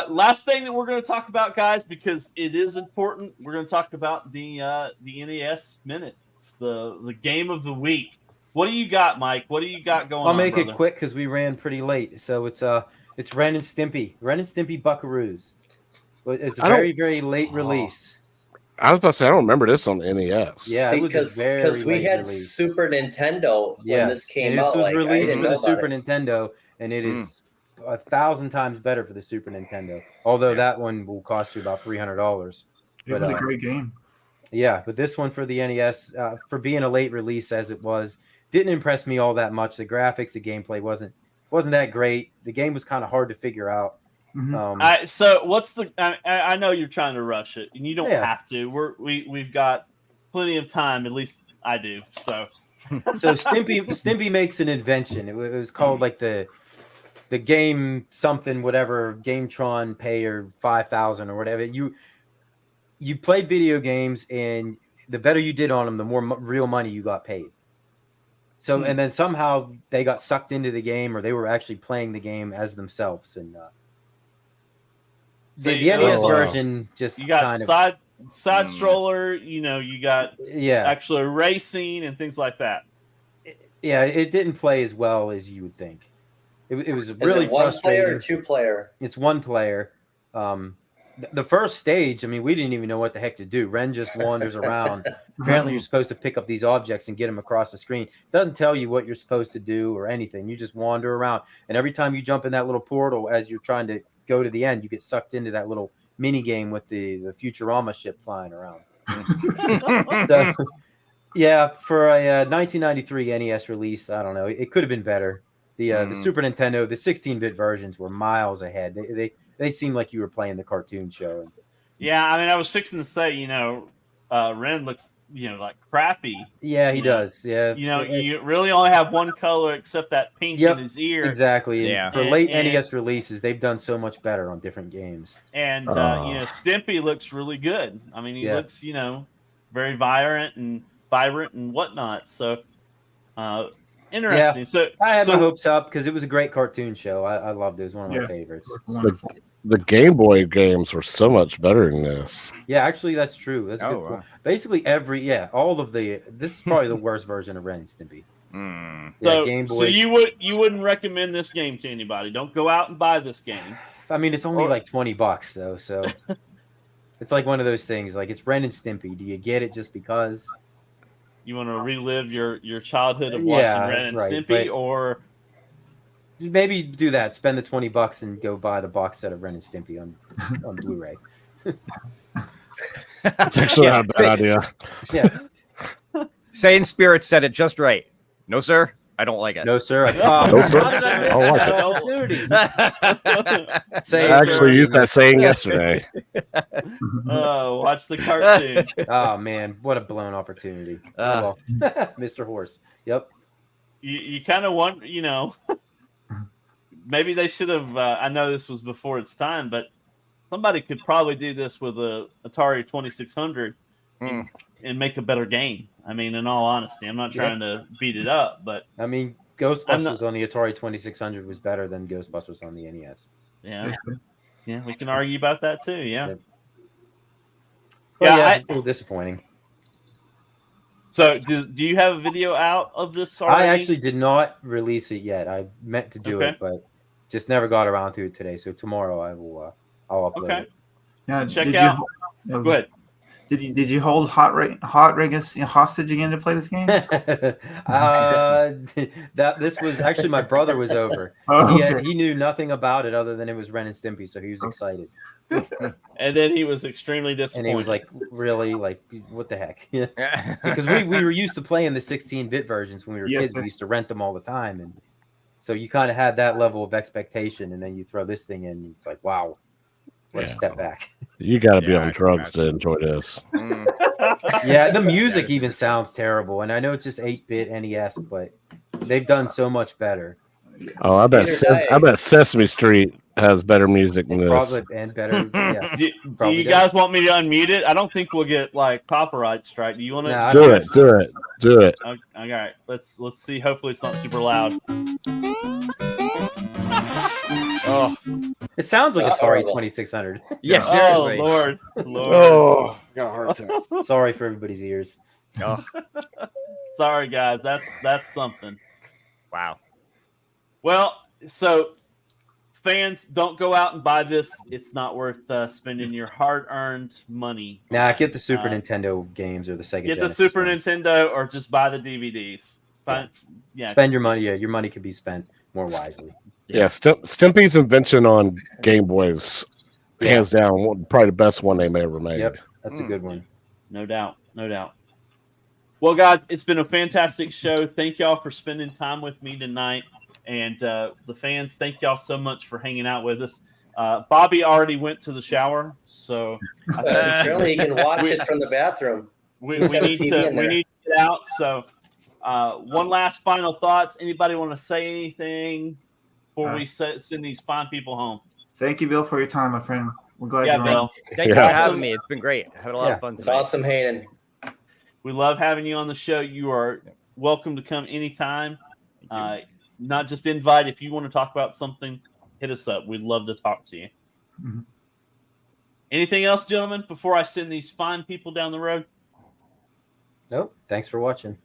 last thing that we're going to talk about, guys, because it is important. We're going to talk about the NES Minute. It's the game of the week. What do you got, Mike? What do you got going on? I'll make it quick because we ran pretty late. So it's Ren and Stimpy. Ren and Stimpy Buckaroos. It's a very, very late release. I was about to say, I don't remember this on the NES. Yeah, because we had release. Super Nintendo when this came out. This was released for the Super Nintendo, and it is 1,000 times better for the Super Nintendo. Although that one will cost you about $300. It was a great game. Yeah, but this one for the NES, for being a late release as it was, didn't impress me all that much. The graphics, the gameplay wasn't that great. The game was kind of hard to figure out. Mm-hmm. So what's the? I know you're trying to rush it, and you don't have to. We've got plenty of time. At least I do. So Stimpy makes an invention. It was called like the game something whatever Gametron Pay or 5,000 or whatever. You played video games, and the better you did on them, the more real money you got paid. So, and then somehow they got sucked into the game, or they were actually playing the game as themselves. And the NES version just you got kind of side stroller. You got actually racing and things like that. It didn't play as well as you would think. It was really frustrating. 1 player or 2 player? It's 1 player. The first stage, I mean, we didn't even know what the heck to do. Ren just wanders around. Apparently, you're supposed to pick up these objects and get them across the screen. It doesn't tell you what you're supposed to do or anything. You just wander around. And every time you jump in that little portal as you're trying to go to the end, you get sucked into that little mini game with the Futurama ship flying around. So, for a 1993 NES release, I don't know. It could have been better. The Super Nintendo, the 16-bit versions were miles ahead. They seemed like you were playing the cartoon show. Yeah, I mean, I was fixing to say, Ren looks, like crappy. Yeah, he does. Yeah. You really only have one color except that pink in his ear. Exactly. Yeah. For late NES releases, they've done so much better on different games. And, Stimpy looks really good. I mean, he looks, very vibrant and whatnot. So, Interesting. So I had my hopes up because it was a great cartoon show. I loved it. It was one of my favorites. Wonderful. The Game Boy games were so much better than this. Yeah, actually, that's true. That's a good point. Basically, all of this is probably the worst version of Ren and Stimpy. Yeah, Game Boy. So you wouldn't recommend this game to anybody? Don't go out and buy this game. I mean, it's only like $20 though, so it's like one of those things. Like it's Ren and Stimpy. Do you get it just because you want to relive your childhood of watching Ren and Stimpy, or maybe do that? Spend the $20 and go buy the box set of Ren and Stimpy on Blu-ray. That's actually not a bad idea. Yeah. Saying Spirit said it just right. No, sir. I don't like it. No, sir. No, sir. I actually used that saying yesterday. Oh, watch the cartoon. Oh man, what a blown opportunity. Well, Mr. Horse. Yep. You kind of want, maybe they should have. I know this was before its time, but somebody could probably do this with a Atari 2600 and make a better game. I mean, in all honesty, I'm not trying to beat it up, but I mean, Ghostbusters on the Atari 2600 was better than Ghostbusters on the NES. Yeah, we can argue about that too. Yeah, a little disappointing. So, do you have a video out of this already? I actually did not release it yet. I meant to do it, but just never got around to it today. So tomorrow I'll upload it. Yeah, check out. Go ahead. Did you hold Hot Regus hostage again to play this game? This was actually my brother was over. He knew nothing about it other than it was Ren and Stimpy, so he was excited. And then he was extremely disappointed. And he was like, really? Like, what the heck? Because we were used to playing the 16-bit versions when we were kids. We used to rent them all the time. And so you kind of had that level of expectation, and then you throw this thing in, and it's like, wow. What a step back. You got to be on drugs to enjoy this. Yeah, the music even sounds terrible. And I know it's just 8-bit NES, but they've done so much better. Oh, I bet Sesame Street has better music than this. Probably, and better. Yeah, do you guys want me to unmute it? I don't think we'll get like copyright strike. Do you want to do it? Okay, all right. Let's see. Hopefully, it's not super loud. Oh, it sounds like Atari 2600. Yeah, seriously. Oh, Lord. Oh, got a heart attack. Sorry for everybody's ears. Oh. Sorry, guys. That's something. Wow. Well, so fans, don't go out and buy this. It's not worth spending your hard-earned money. Nah, get the Super Nintendo games or the Sega Get Genesis the Super ones. Nintendo or just buy the DVDs. Spend your money. Yeah, your money could be spent more wisely. Yeah, Stimpy's invention on Game Boys, hands down, probably the best one they may ever made. Yep, that's a good one. No doubt. Well, guys, it's been a fantastic show. Thank y'all for spending time with me tonight. And the fans, thank y'all so much for hanging out with us. Bobby already went to the shower, so surely you can watch it from the bathroom. We need to get out. So, one last final thoughts. Anybody want to say anything before we send these fine people home? Thank you, Bill, for your time, my friend. We're glad you're Bill. on. Thank you for having me. It's been great. I had a lot of fun. It's awesome, Hayden. We love having you on the show. You are welcome to come anytime. Not just invite. If you want to talk about something, hit us up. We'd love to talk to you. Mm-hmm. Anything else, gentlemen, before I send these fine people down the road? Nope. Thanks for watching.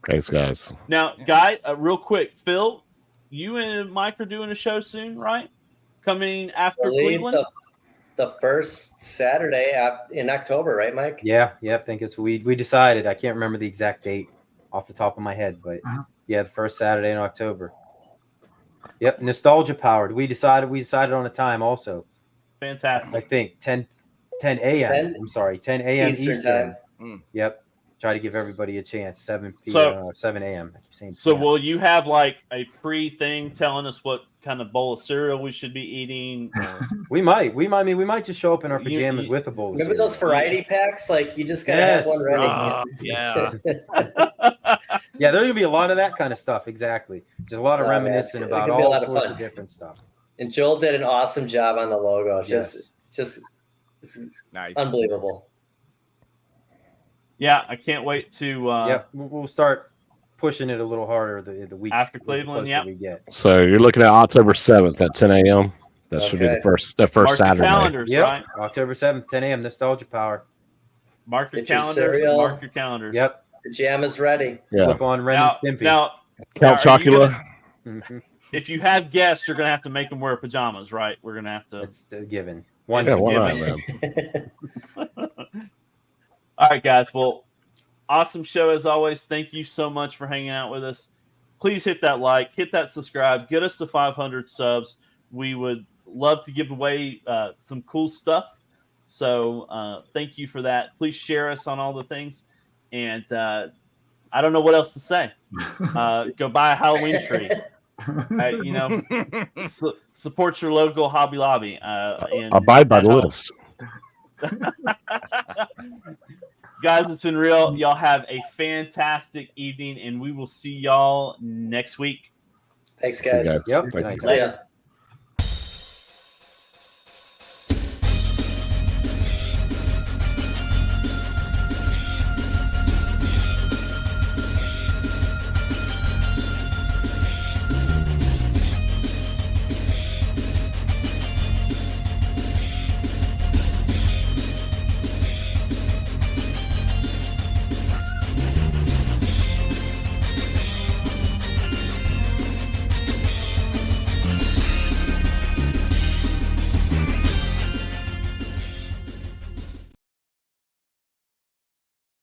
Thanks, guys. Now, Guy, real quick, Phil, you and Mike are doing a show soon, right? Coming after Cleveland? The first Saturday in October, right, Mike? Yeah, I think it's we decided. I can't remember the exact date off the top of my head, but yeah, the first Saturday in October. Yep, nostalgia powered. We decided on a time also. Fantastic. I think 10 a.m. I'm sorry, 10 a.m. Eastern. Yep. Try to give everybody a chance. 7 p.m. 7 a.m. I keep saying so will you have like a pre-thing telling us what kind of bowl of cereal we should be eating? We might. I mean, we might just show up in our pajamas with a bowl of cereal. Remember those variety packs? Like you just gotta have one ready. Yeah. Yeah, there's gonna be a lot of that kind of stuff. Exactly. Just a lot of reminiscing about all sorts of different stuff. And Joel did an awesome job on the logo. Just nice. Unbelievable. Yeah, I can't wait to. We'll start pushing it a little harder the weeks After Cleveland, the yeah. closer we get. So you're looking at October 7th at 10 a.m. That should be the Okay. first Mark your Saturday. calendars, Yep, right? October 7th, 10 a.m. Nostalgia Power. Mark your Get your calendars. cereal. Mark your calendars. Yep, The jam is ready. Yeah. flip on Ren Now, and Stimpy. now, Count are you Chocula. Mhm. if you have guests, you're gonna have to make them wear pajamas, right? We're gonna have to. It's a given. Once Yeah, a why not, given. man? All right, guys. Well, awesome show as always. Thank you so much for hanging out with us. Please hit that like, hit that subscribe, get us to 500 subs. We would love to give away some cool stuff. So thank you for that. Please share us on all the things. And I don't know what else to say. Go buy a Halloween tree. Support your local Hobby Lobby. Abide by the list. Guys, it's been real. Y'all have a fantastic evening, and we will see y'all next week. Thanks, See you guys. guys. Yep. Thank you. Nice. See ya.